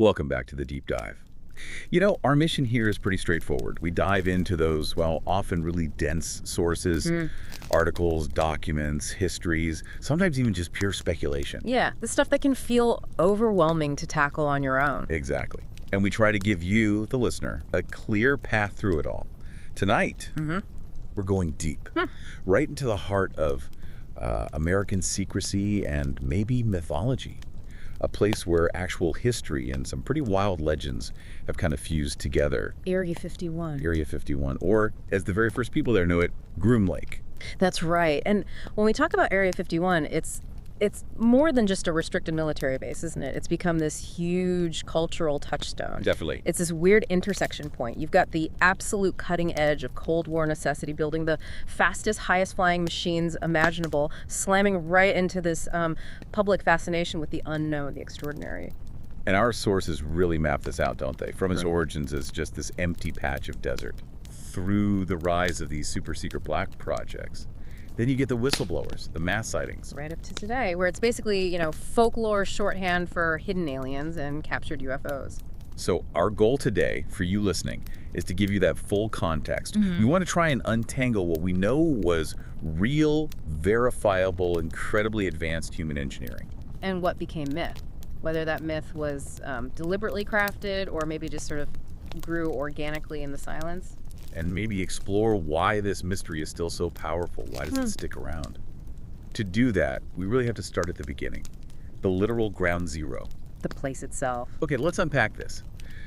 Welcome back to the deep dive. Our mission here is pretty straightforward. We dive into those, well, often really dense sources, articles, documents, histories, sometimes even just pure speculation. Yeah, the stuff that can feel overwhelming to tackle on your own. Exactly. And we try to give you, the listener, a clear path through it all. Tonight, we're going deep, right into the heart of American secrecy and maybe mythology. A place where actual history and some pretty wild legends have kind of fused together. Area 51. Area 51, or as the very first people there know it, Groom Lake. That's right. And when we talk about Area 51, it's more than just a restricted military base, isn't it? It's become this huge cultural touchstone. Definitely. It's this weird intersection point. You've got the absolute cutting edge of Cold War necessity, building the fastest, highest flying machines imaginable, slamming right into this public fascination with the unknown, the extraordinary. And our sources really map this out, don't they? From its origins as just this empty patch of desert, through the rise of these super secret black projects. Then you get the whistleblowers, the mass sightings. Right up to today, where it's basically, folklore shorthand for hidden aliens and captured UFOs. So our goal today, for you listening, is to give you that full context. We want to try and untangle what we know was real, verifiable, incredibly advanced human engineering. And what became myth. Whether that myth was deliberately crafted or maybe just sort of grew organically in the silence. And maybe explore why this mystery is still so powerful. Why does it stick around? To do that, we really have to start at the beginning, the literal ground zero. The place itself. Okay, let's unpack this,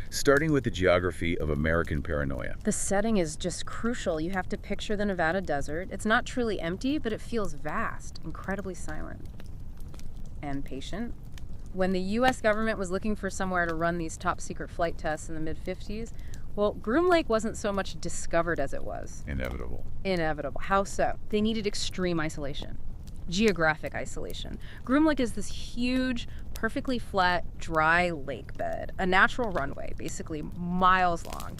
starting with the geography of American paranoia. The setting is just crucial. You have to picture the Nevada desert. It's not truly empty, but it feels vast, incredibly silent, and patient. When the U.S. government was looking for somewhere to run these top secret flight tests in the mid-50s, well, Groom Lake wasn't so much discovered as it was. Inevitable. Inevitable. How so? They needed extreme isolation. Geographic isolation. Groom Lake is this huge, perfectly flat, dry lake bed. A natural runway, basically miles long.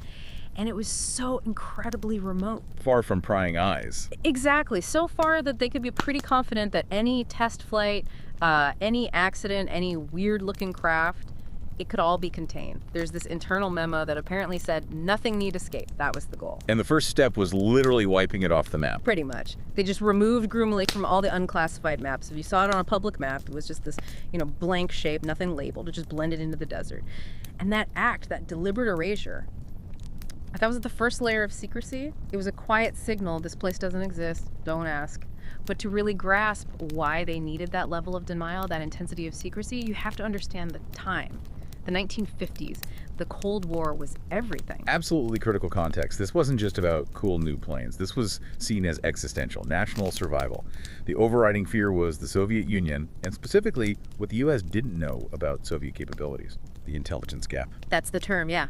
And it was so incredibly remote. Far from prying eyes. Exactly. So far that they could be pretty confident that any test flight, any accident, any weird-looking craft, it could all be contained. There's this internal memo that apparently said nothing need escape. That was the goal. And the first step was literally wiping it off the map. Pretty much. They just removed Groom Lake from all the unclassified maps. If you saw it on a public map, it was just this, blank shape, nothing labeled. It just blended into the desert. And that act, that deliberate erasure, that was the first layer of secrecy. It was a quiet signal, this place doesn't exist, don't ask. But to really grasp why they needed that level of denial, that intensity of secrecy, you have to understand the time. The 1950s, the Cold War was everything. Absolutely critical context. This wasn't just about cool new planes. This was seen as existential, national survival. The overriding fear was the Soviet Union, and specifically what the U.S. didn't know about Soviet capabilities, the intelligence gap. That's the term, yeah.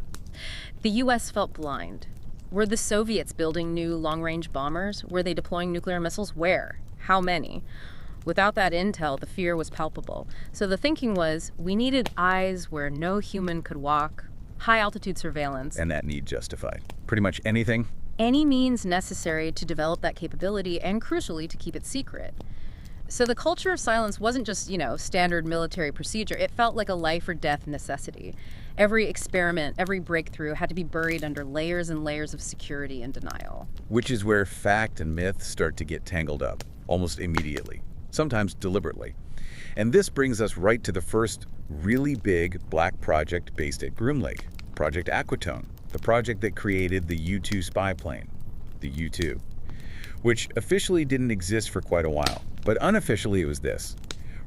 The U.S. felt blind. Were the Soviets building new long-range bombers? Were they deploying nuclear missiles? Where? How many? Without that intel, the fear was palpable. So the thinking was, we needed eyes where no human could walk, high-altitude surveillance. And that need justified. Pretty much anything? Any means necessary to develop that capability and, crucially, to keep it secret. So the culture of silence wasn't just, standard military procedure. It felt like a life or death necessity. Every experiment, every breakthrough had to be buried under layers and layers of security and denial. Which is where fact and myth start to get tangled up, almost immediately. Sometimes deliberately. And this brings us right to the first really big black project based at Groom Lake, Project Aquatone, the project that created the U-2 spy plane, the U-2, which officially didn't exist for quite a while, but unofficially it was this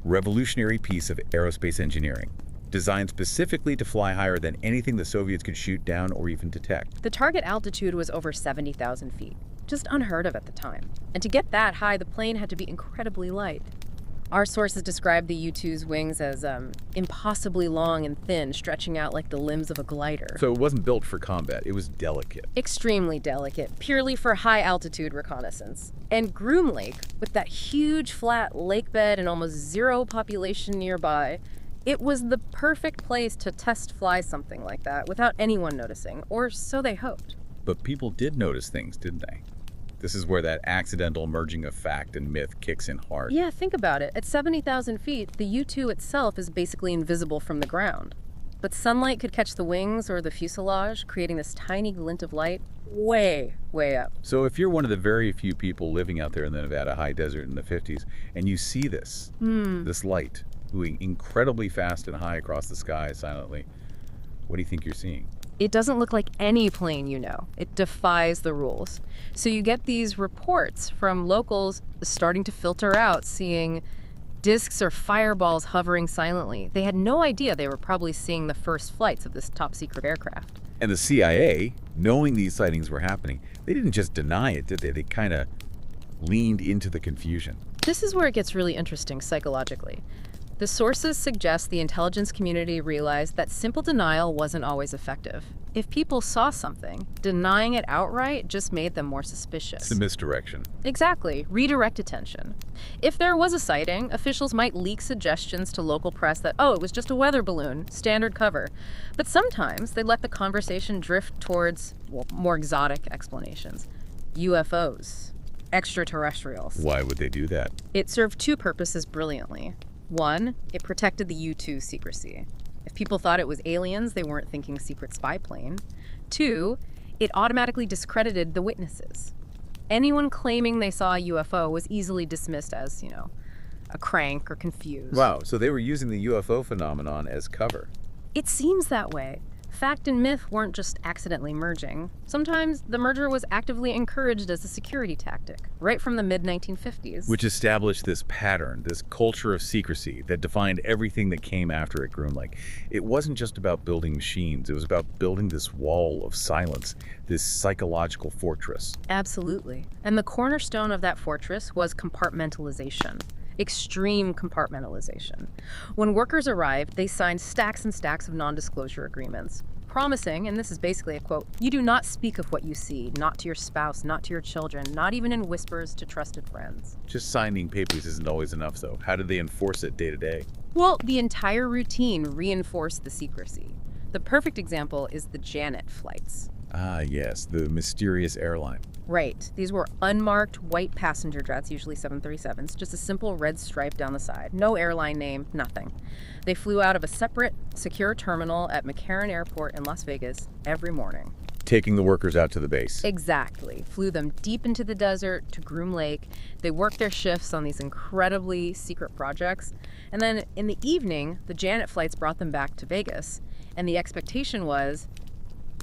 revolutionary piece of aerospace engineering, designed specifically to fly higher than anything the Soviets could shoot down or even detect. The target altitude was over 70,000 feet. Just unheard of at the time. And to get that high, the plane had to be incredibly light. Our sources describe the U-2's wings as impossibly long and thin, stretching out like the limbs of a glider. So it wasn't built for combat, it was delicate. Extremely delicate, purely for high-altitude reconnaissance. And Groom Lake, with that huge flat lake bed and almost zero population nearby, it was the perfect place to test fly something like that without anyone noticing, or so they hoped. But people did notice things, didn't they? This is where that accidental merging of fact and myth kicks in hard. Yeah, think about it. At 70,000 feet, the U-2 itself is basically invisible from the ground. But sunlight could catch the wings or the fuselage, creating this tiny glint of light way, way up. So if you're one of the very few people living out there in the Nevada high desert in the 50s, and you see this light moving incredibly fast and high across the sky silently, what do you think you're seeing? It doesn't look like any plane you know. It defies the rules. So you get these reports from locals starting to filter out, seeing discs or fireballs hovering silently. They had no idea they were probably seeing the first flights of this top-secret aircraft. And the CIA, knowing these sightings were happening, they didn't just deny it, did they? They kind of leaned into the confusion. This is where it gets really interesting psychologically. The sources suggest the intelligence community realized that simple denial wasn't always effective. If people saw something, denying it outright just made them more suspicious. It's a misdirection. Exactly. Redirect attention. If there was a sighting, officials might leak suggestions to local press that, oh, it was just a weather balloon, standard cover. But sometimes they let the conversation drift towards, well, more exotic explanations. UFOs. Extraterrestrials. Why would they do that? It served two purposes brilliantly. One, it protected the U-2 secrecy. If people thought it was aliens, they weren't thinking secret spy plane. Two, it automatically discredited the witnesses. Anyone claiming they saw a UFO was easily dismissed as, a crank or confused. Wow, so they were using the UFO phenomenon as cover. It seems that way. Fact and myth weren't just accidentally merging. Sometimes the merger was actively encouraged as a security tactic, right from the mid-1950s. Which established this pattern, this culture of secrecy that defined everything that came after at Groom Lake. It wasn't just about building machines, it was about building this wall of silence, this psychological fortress. Absolutely. And the cornerstone of that fortress was compartmentalization. Extreme compartmentalization. When workers arrived, they signed stacks and stacks of non-disclosure agreements, promising, and this is basically a quote, "You do not speak of what you see, not to your spouse, not to your children, not even in whispers to trusted friends." Just signing papers isn't always enough, though. How did they enforce it day to day? Well, the entire routine reinforced the secrecy. The perfect example is the Janet flights. Ah, yes, the mysterious airline. Right. These were unmarked white passenger jets, usually 737s, just a simple red stripe down the side. No airline name, nothing. They flew out of a separate, secure terminal at McCarran Airport in Las Vegas every morning. Taking the workers out to the base. Exactly. Flew them deep into the desert to Groom Lake. They worked their shifts on these incredibly secret projects. And then in the evening, the Janet flights brought them back to Vegas. And the expectation was,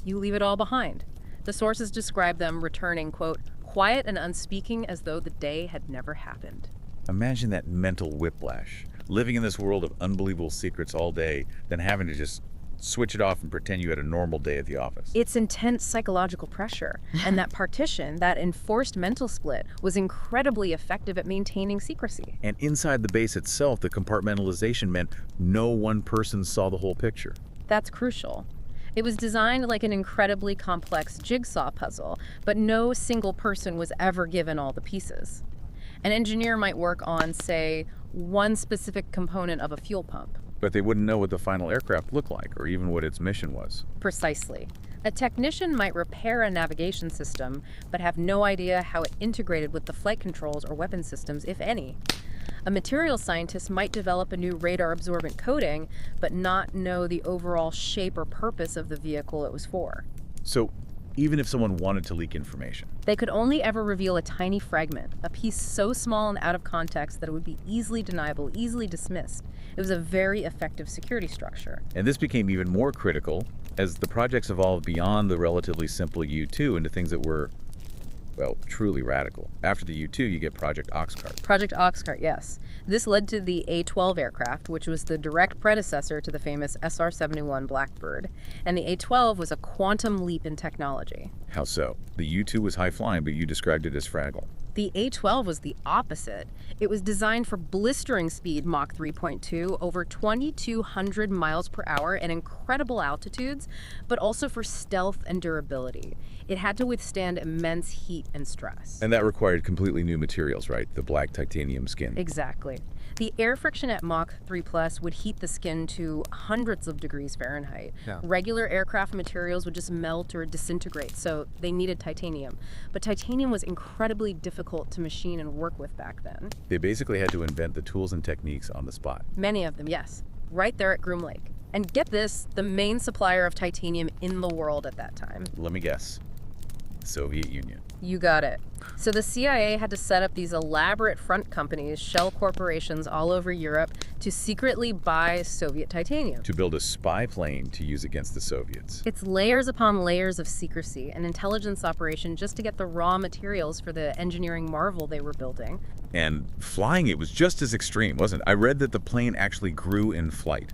you leave it all behind. The sources describe them returning, quote, quiet and unspeaking as though the day had never happened. Imagine that mental whiplash. Living in this world of unbelievable secrets all day, then having to just switch it off and pretend you had a normal day at the office. It's intense psychological pressure. And that partition, that enforced mental split, was incredibly effective at maintaining secrecy. And inside the base itself, the compartmentalization meant no one person saw the whole picture. That's crucial. It was designed like an incredibly complex jigsaw puzzle, but no single person was ever given all the pieces. An engineer might work on, say, one specific component of a fuel pump. But they wouldn't know what the final aircraft looked like, or even what its mission was. Precisely. A technician might repair a navigation system, but have no idea how it integrated with the flight controls or weapon systems, if any. A materials scientist might develop a new radar-absorbent coating, but not know the overall shape or purpose of the vehicle it was for. So, even if someone wanted to leak information, they could only ever reveal a tiny fragment, a piece so small and out of context that it would be easily deniable, easily dismissed. It was a very effective security structure. And this became even more critical as the projects evolved beyond the relatively simple U-2 into things that were, well, truly radical. After the U-2, you get Project Oxcart. Project Oxcart, yes. This led to the A-12 aircraft, which was the direct predecessor to the famous SR-71 Blackbird. And the A-12 was a quantum leap in technology. How so? The U-2 was high-flying, but you described it as fragile. The A-12 was the opposite. It was designed for blistering speed, Mach 3.2, over 2,200 miles per hour at incredible altitudes, but also for stealth and durability. It had to withstand immense heat and stress. And that required completely new materials, right? The black titanium skin. Exactly. The air friction at Mach 3+ would heat the skin to hundreds of degrees Fahrenheit. Yeah. Regular aircraft materials would just melt or disintegrate, so they needed titanium. But titanium was incredibly difficult to machine and work with back then. They basically had to invent the tools and techniques on the spot. Many of them, yes. Right there at Groom Lake. And get this, the main supplier of titanium in the world at that time. Let me guess. Soviet Union. You got it. So the CIA had to set up these elaborate front companies, shell corporations all over Europe, to secretly buy Soviet titanium. To build a spy plane to use against the Soviets. It's layers upon layers of secrecy, an intelligence operation just to get the raw materials for the engineering marvel they were building. And flying it was just as extreme, wasn't it? I read that the plane actually grew in flight.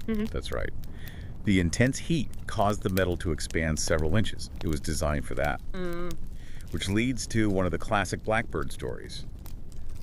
That's right. The intense heat caused the metal to expand several inches. It was designed for that. Which leads to one of the classic Blackbird stories.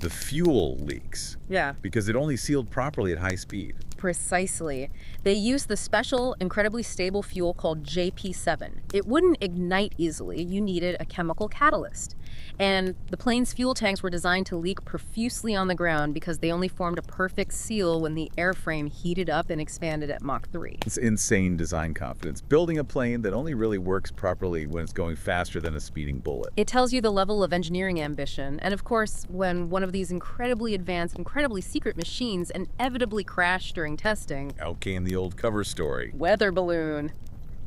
The fuel leaks. Yeah. Because it only sealed properly at high speed. Precisely. They used the special, incredibly stable fuel called JP7. It wouldn't ignite easily. You needed a chemical catalyst. And the plane's fuel tanks were designed to leak profusely on the ground because they only formed a perfect seal when the airframe heated up and expanded at Mach 3. It's insane design confidence. Building a plane that only really works properly when it's going faster than a speeding bullet. It tells you the level of engineering ambition. And of course, when one of these incredibly advanced, incredibly secret machines inevitably crashed during testing. Out came the old cover story. Weather balloon.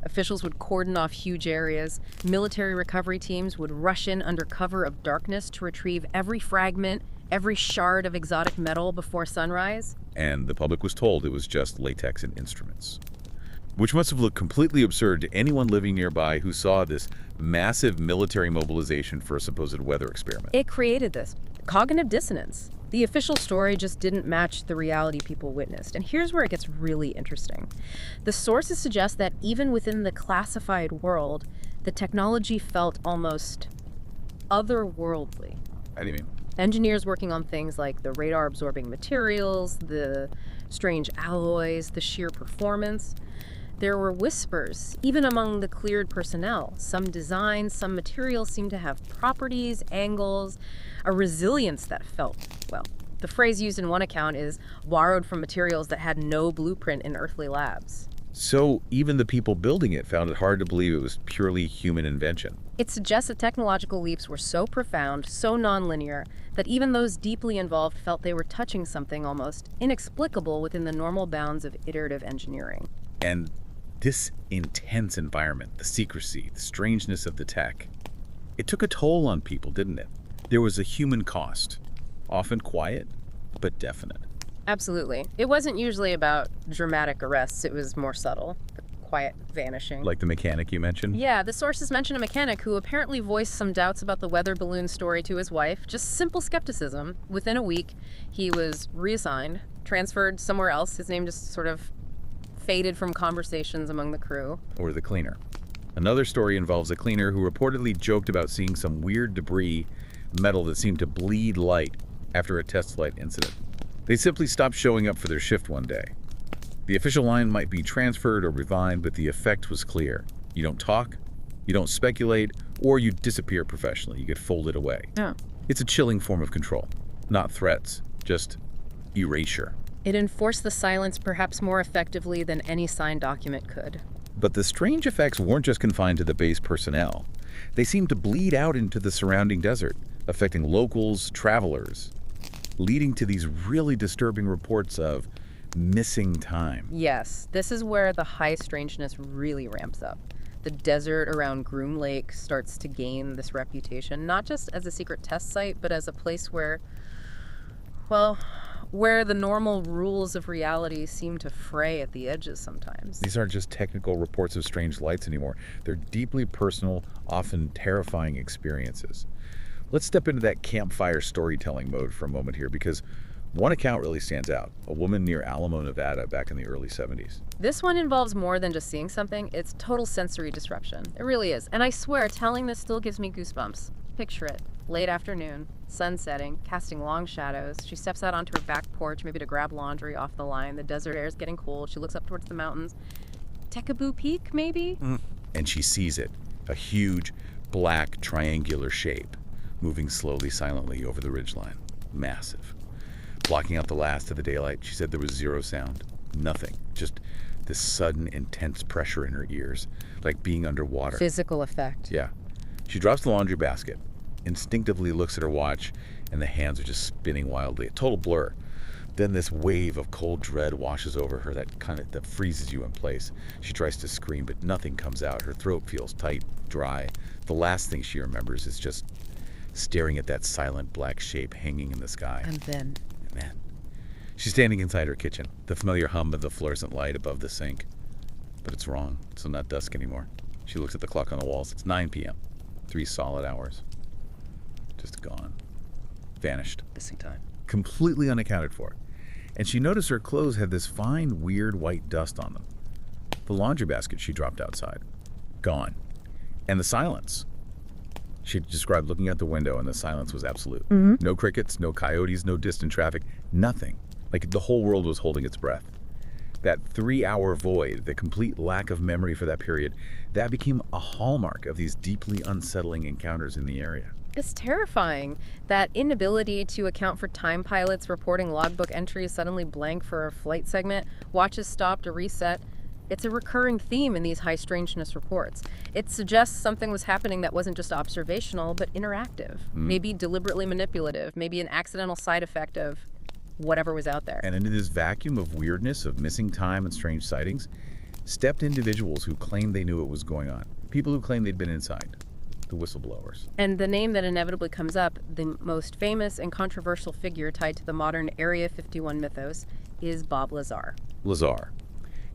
Officials would cordon off huge areas. Military recovery teams would rush in under cover of darkness to retrieve every fragment, every shard of exotic metal before sunrise. And the public was told it was just latex and instruments. Which must have looked completely absurd to anyone living nearby who saw this massive military mobilization for a supposed weather experiment. It created this cognitive dissonance. The official story just didn't match the reality people witnessed. And here's where it gets really interesting. The sources suggest that even within the classified world, the technology felt almost otherworldly. How do you mean? Engineers working on things like the radar-absorbing materials, the strange alloys, the sheer performance. There were whispers, even among the cleared personnel. Some designs, some materials seemed to have properties, angles, a resilience that felt, well, the phrase used in one account is borrowed from materials that had no blueprint in earthly labs. So even the people building it found it hard to believe it was purely human invention. It suggests that technological leaps were so profound, so nonlinear, that even those deeply involved felt they were touching something almost inexplicable within the normal bounds of iterative engineering. And this intense environment, the secrecy, the strangeness of the tech, it took a toll on people, didn't it? There was a human cost, often quiet, but definite. Absolutely. It wasn't usually about dramatic arrests, it was more subtle, the quiet vanishing. Like the mechanic you mentioned? Yeah, the sources mention a mechanic who apparently voiced some doubts about the weather balloon story to his wife, just simple skepticism. Within a week, he was reassigned, transferred somewhere else. His name just sort of faded from conversations among the crew. Or the cleaner. Another story involves a cleaner who reportedly joked about seeing some weird debris, metal that seemed to bleed light after a test flight incident. They simply stopped showing up for their shift one day. The official line might be transferred or resigned, but the effect was clear. You don't talk, you don't speculate, or you disappear professionally. You get folded away. Yeah. It's a chilling form of control. Not threats, just erasure. It enforced the silence perhaps more effectively than any signed document could. But the strange effects weren't just confined to the base personnel. They seemed to bleed out into the surrounding desert, affecting locals, travelers, leading to these really disturbing reports of missing time. Yes, this is where the high strangeness really ramps up. The desert around Groom Lake starts to gain this reputation, not just as a secret test site, but as a place where, well, where the normal rules of reality seem to fray at the edges sometimes. These aren't just technical reports of strange lights anymore. They're deeply personal, often terrifying experiences. Let's step into that campfire storytelling mode for a moment here, because one account really stands out. A woman near Alamo, Nevada, back in the early 70s. This one involves more than just seeing something. It's total sensory disruption. It really is. And I swear, telling this still gives me goosebumps. Picture it. Late afternoon, sun setting, casting long shadows. She steps out onto her back porch, maybe to grab laundry off the line. The desert air is getting cold. She looks up towards the mountains. Tekaboo Peak, maybe? And she sees it. A huge, black, triangular shape, moving slowly, silently over the ridgeline. Massive. Blocking out the last of the daylight. She said there was zero sound. Nothing. Just this sudden, intense pressure in her ears, like being underwater. Physical effect. Yeah. She drops the laundry basket, instinctively looks at her watch, and the hands are just spinning wildly. A total blur. Then this wave of cold dread washes over her that freezes you in place. She tries to scream, but nothing comes out. Her throat feels tight, dry. The last thing she remembers is just staring at that silent black shape hanging in the sky. And then... She's standing inside her kitchen, the familiar hum of the fluorescent light above the sink. But it's wrong. It's not dusk anymore. She looks at the clock on the walls. It's 9 p.m. 3 solid hours. Just gone. Vanished. Missing time. Completely unaccounted for. And she noticed her clothes had this fine, weird white dust on them. The laundry basket she dropped outside. Gone. And the silence. She described looking out the window, and the silence was absolute. No crickets, no coyotes, no distant traffic, nothing. Like the whole world was holding its breath. That 3-hour void, the complete lack of memory for that period, that became a hallmark of these deeply unsettling encounters in the area. It's terrifying. That inability to account for time pilots reporting logbook entries suddenly blank for a flight segment, watches stopped or reset. It's a recurring theme in these high strangeness reports. It suggests something was happening that wasn't just observational, but interactive. Maybe deliberately manipulative, maybe an accidental side effect of whatever was out there. And into this vacuum of weirdness, of missing time and strange sightings, stepped individuals who claimed they knew what was going on. People who claimed they'd been inside. The whistleblowers. And the name that inevitably comes up, the most famous and controversial figure tied to the modern Area 51 mythos, is Bob Lazar. Lazar.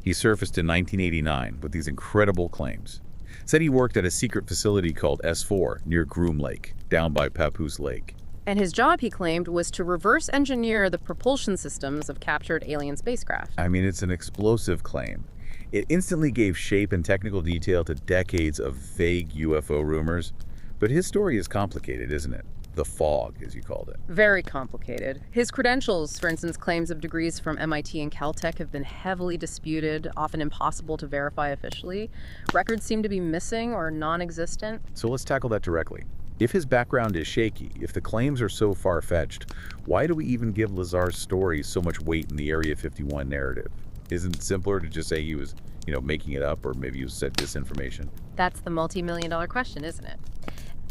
He surfaced in 1989 with these incredible claims. Said he worked at a secret facility called S4 near Groom Lake, down by Papoose Lake. And his job, he claimed, was to reverse engineer the propulsion systems of captured alien spacecraft. I mean, it's an explosive claim. It instantly gave shape and technical detail to decades of vague UFO rumors. But his story is complicated, isn't it? The fog, as you called it. Very complicated. His credentials, for instance, claims of degrees from MIT and Caltech, have been heavily disputed, often impossible to verify officially. Records seem to be missing or non-existent. So let's tackle that directly. If his background is shaky, if the claims are so far-fetched, why do we even give Lazar's story so much weight in the Area 51 narrative? Isn't it simpler to just say he was, making it up, or maybe he was said disinformation? That's the multi-million-dollar question, isn't it?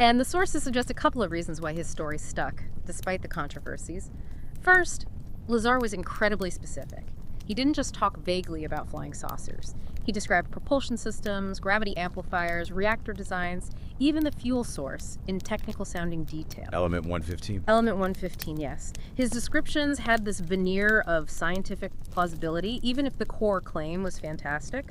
And the sources suggest a couple of reasons why his story stuck, despite the controversies. First, Lazar was incredibly specific. He didn't just talk vaguely about flying saucers. He described propulsion systems, gravity amplifiers, reactor designs, even the fuel source in technical-sounding detail. Element 115? Element 115, yes. His descriptions had this veneer of scientific plausibility, even if the core claim was fantastic.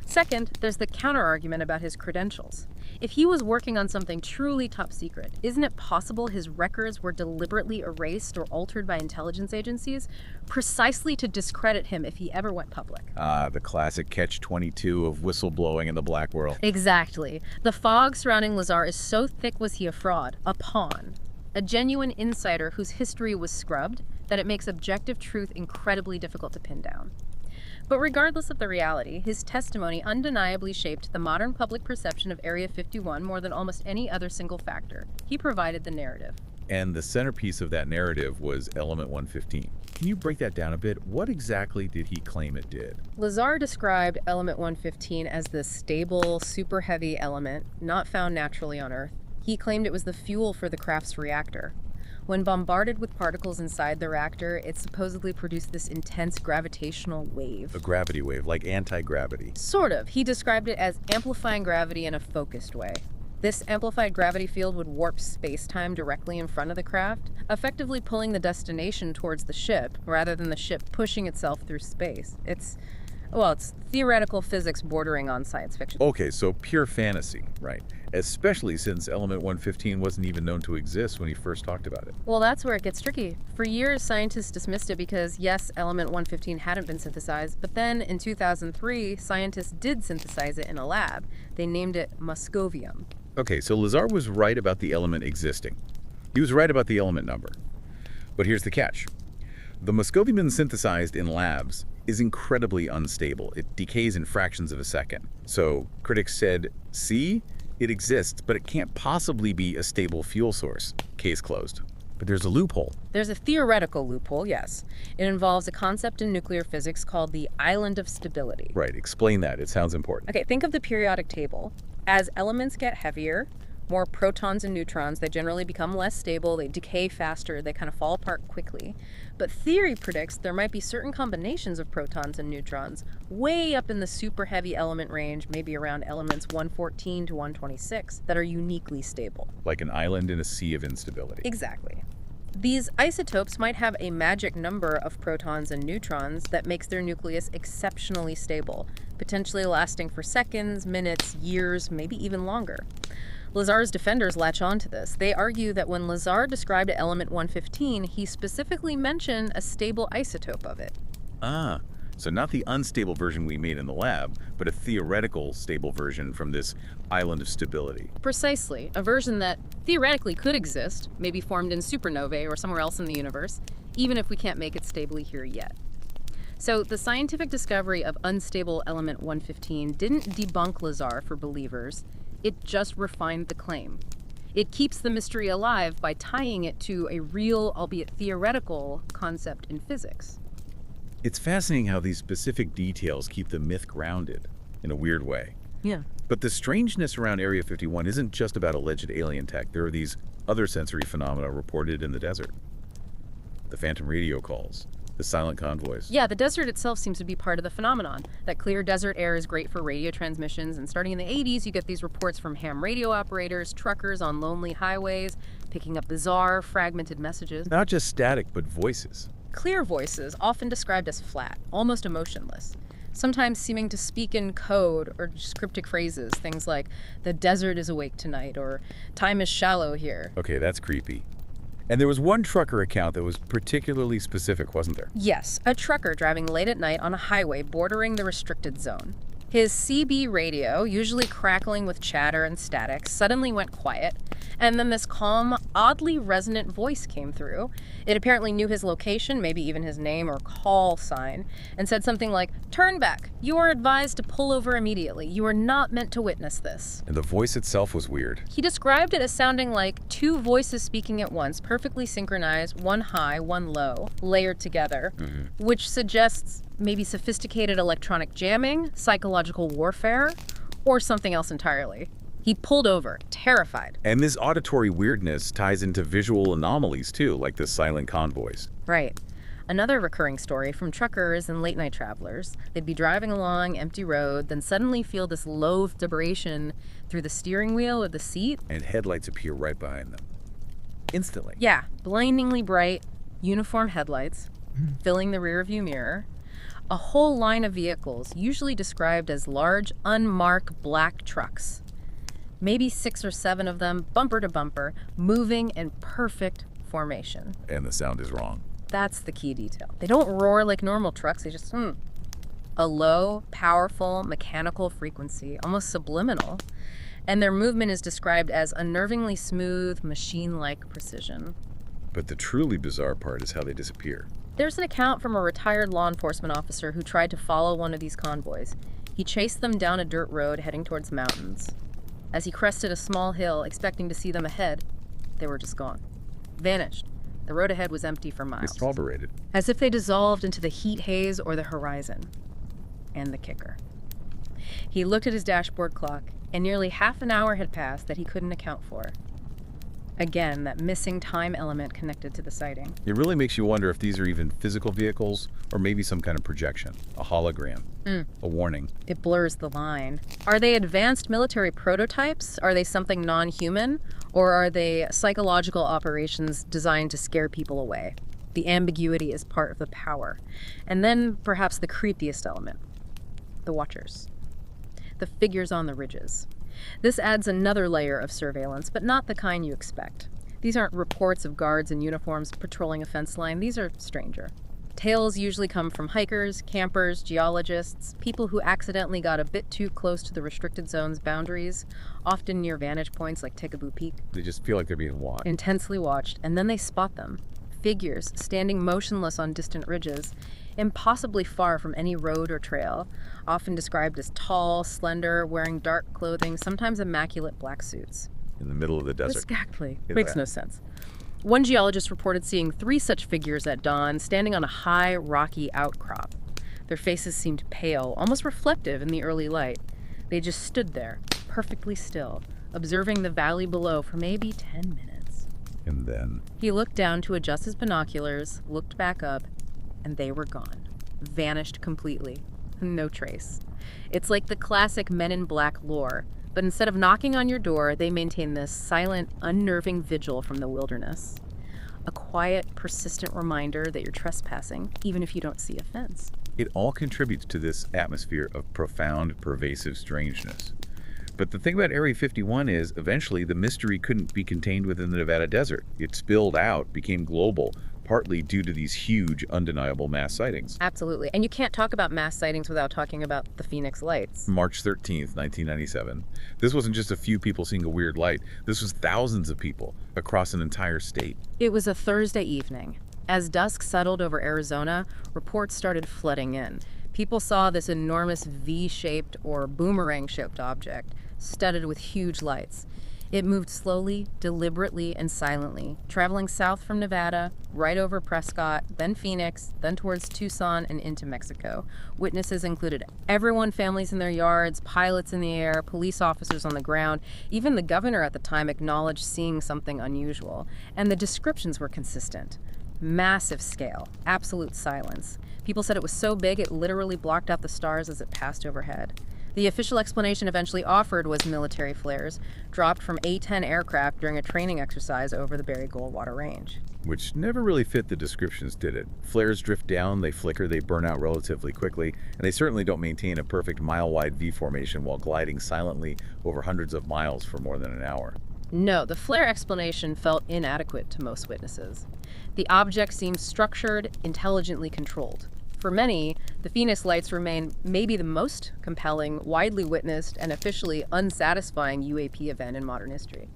Second, there's the counter-argument about his credentials. If he was working on something truly top secret, isn't it possible his records were deliberately erased or altered by intelligence agencies, precisely to discredit him if he ever went public? The classic catch-22 of whistleblowing in the black world. Exactly. The fog surrounding Lazar is so thick was he a fraud, a pawn, a genuine insider whose history was scrubbed, that it makes objective truth incredibly difficult to pin down. But regardless of the reality, his testimony undeniably shaped the modern public perception of Area 51 more than almost any other single factor. He provided the narrative. And the centerpiece of that narrative was Element 115. Can you break that down a bit? What exactly did he claim it did? Lazar described Element 115 as the stable, super heavy element not found naturally on Earth. He claimed it was the fuel for the craft's reactor. When bombarded with particles inside the reactor, it supposedly produced this intense gravitational wave. A gravity wave, like anti-gravity. Sort of. He described it as amplifying gravity in a focused way. This amplified gravity field would warp space-time directly in front of the craft, effectively pulling the destination towards the ship, rather than the ship pushing itself through space. It's theoretical physics bordering on science fiction. Okay, so pure fantasy, right? Especially since Element 115 wasn't even known to exist when he first talked about it. Well, that's where it gets tricky. For years, scientists dismissed it because, yes, Element 115 hadn't been synthesized, but then in 2003, scientists did synthesize it in a lab. They named it Moscovium. Okay, so Lazar was right about the element existing. He was right about the element number. But here's the catch. The Moscovium synthesized in labs is incredibly unstable. It decays in fractions of a second. So critics said, see, it exists, but it can't possibly be a stable fuel source. Case closed. But there's a loophole. There's a theoretical loophole, yes. It involves a concept in nuclear physics called the island of stability. Right, explain that. It sounds important. Okay, think of the periodic table. As elements get heavier, more protons and neutrons. They generally become less stable, they decay faster, they kind of fall apart quickly. But theory predicts there might be certain combinations of protons and neutrons way up in the super heavy element range, maybe around elements 114 to 126, that are uniquely stable. Like an island in a sea of instability. Exactly. These isotopes might have a magic number of protons and neutrons that makes their nucleus exceptionally stable, potentially lasting for seconds, minutes, years, maybe even longer. Lazar's defenders latch on to this. They argue that when Lazar described element 115, he specifically mentioned a stable isotope of it. Ah, so not the unstable version we made in the lab, but a theoretical stable version from this island of stability. Precisely, a version that theoretically could exist, maybe formed in supernovae or somewhere else in the universe, even if we can't make it stably here yet. So the scientific discovery of unstable element 115 didn't debunk Lazar for believers, it just refined the claim. It keeps the mystery alive by tying it to a real, albeit theoretical, concept in physics. It's fascinating how these specific details keep the myth grounded, in a weird way. Yeah. But the strangeness around Area 51 isn't just about alleged alien tech. There are these other sensory phenomena reported in the desert. The phantom radio calls, the silent convoys. Yeah, the desert itself seems to be part of the phenomenon. That clear desert air is great for radio transmissions, and starting in the 80s, you get these reports from ham radio operators, truckers on lonely highways, picking up bizarre, fragmented messages. Not just static, but voices. Clear voices, often described as flat, almost emotionless, sometimes seeming to speak in code or just cryptic phrases, things like, "The desert is awake tonight," or "Time is shallow here." Okay, that's creepy. And there was one trucker account that was particularly specific, wasn't there? Yes, a trucker driving late at night on a highway bordering the restricted zone. His CB radio, usually crackling with chatter and static, suddenly went quiet, and then this calm, oddly resonant voice came through. It apparently knew his location, maybe even his name or call sign, and said something like, "Turn back. You are advised to pull over immediately. You are not meant to witness this." And the voice itself was weird. He described it as sounding like two voices speaking at once, perfectly synchronized, one high, one low, layered together, which suggests maybe sophisticated electronic jamming, psychological warfare, or something else entirely. He pulled over, terrified. And this auditory weirdness ties into visual anomalies too, like the silent convoys. Right. Another recurring story from truckers and late-night travelers. They'd be driving along empty road, then suddenly feel this low vibration through the steering wheel or the seat. And headlights appear right behind them. Instantly. Yeah, blindingly bright, uniform headlights, filling the rearview mirror. A whole line of vehicles, usually described as large, unmarked black trucks. Maybe 6 or 7 of them, bumper to bumper, moving in perfect formation. And the sound is wrong. That's the key detail. They don't roar like normal trucks, they just, A low, powerful, mechanical frequency, almost subliminal. And their movement is described as unnervingly smooth, machine-like precision. But the truly bizarre part is how they disappear. There's an account from a retired law enforcement officer who tried to follow one of these convoys. He chased them down a dirt road heading towards mountains. As he crested a small hill, expecting to see them ahead, they were just gone. Vanished. The road ahead was empty for miles. It's corroborated. As if they dissolved into the heat haze or the horizon. And the kicker. He looked at his dashboard clock, and nearly half an hour had passed that he couldn't account for. Again, that missing time element connected to the sighting. It really makes you wonder if these are even physical vehicles or maybe some kind of projection, a hologram, a warning. It blurs the line. Are they advanced military prototypes? Are they something non-human? Or are they psychological operations designed to scare people away? The ambiguity is part of the power. And then perhaps the creepiest element, the watchers. The figures on the ridges. This adds another layer of surveillance, but not the kind you expect. These aren't reports of guards in uniforms patrolling a fence line. These are stranger. Tales usually come from hikers, campers, geologists, people who accidentally got a bit too close to the restricted zone's boundaries, often near vantage points like Tikaboo Peak. They just feel like they're being watched. Intensely watched, and then they spot them. Figures standing motionless on distant ridges, impossibly far from any road or trail, often described as tall, slender, wearing dark clothing, sometimes immaculate black suits. In the middle of the desert. Exactly. Makes no sense. One geologist reported seeing 3 such figures at dawn, standing on a high, rocky outcrop. Their faces seemed pale, almost reflective in the early light. They just stood there, perfectly still, observing the valley below for maybe 10 minutes. And then, He looked down to adjust his binoculars, looked back up, and they were gone. Vanished completely. No trace. It's like the classic Men in Black lore, but instead of knocking on your door, they maintain this silent, unnerving vigil from the wilderness. A quiet, persistent reminder that you're trespassing, even if you don't see a fence. it all contributes to this atmosphere of profound, pervasive strangeness. But the thing about Area 51 is, eventually, the mystery couldn't be contained within the Nevada desert. It spilled out, became global, partly due to these huge, undeniable mass sightings. Absolutely. And you can't talk about mass sightings without talking about the Phoenix Lights. March 13th, 1997. This wasn't just a few people seeing a weird light. This was thousands of people across an entire state. It was a Thursday evening. As dusk settled over Arizona, reports started flooding in. People saw this enormous V-shaped or boomerang-shaped object, studded with huge lights. It moved slowly, deliberately, and silently, traveling south from Nevada, right over Prescott, then Phoenix, then towards Tucson and into Mexico. Witnesses included everyone, families in their yards, pilots in the air, police officers on the ground. Even the governor at the time acknowledged seeing something unusual. And the descriptions were consistent. Massive scale, absolute silence. People said it was so big it literally blocked out the stars as it passed overhead. The official explanation eventually offered was military flares, dropped from A-10 aircraft during a training exercise over the Barry Goldwater Range. Which never really fit the descriptions, did it? Flares drift down, they flicker, they burn out relatively quickly, and they certainly don't maintain a perfect mile-wide V formation while gliding silently over hundreds of miles for more than an hour. No, the flare explanation felt inadequate to most witnesses. The object seemed structured, intelligently controlled. For many, the Phoenix Lights remain maybe the most compelling, widely witnessed, and officially unsatisfying UAP event in modern history.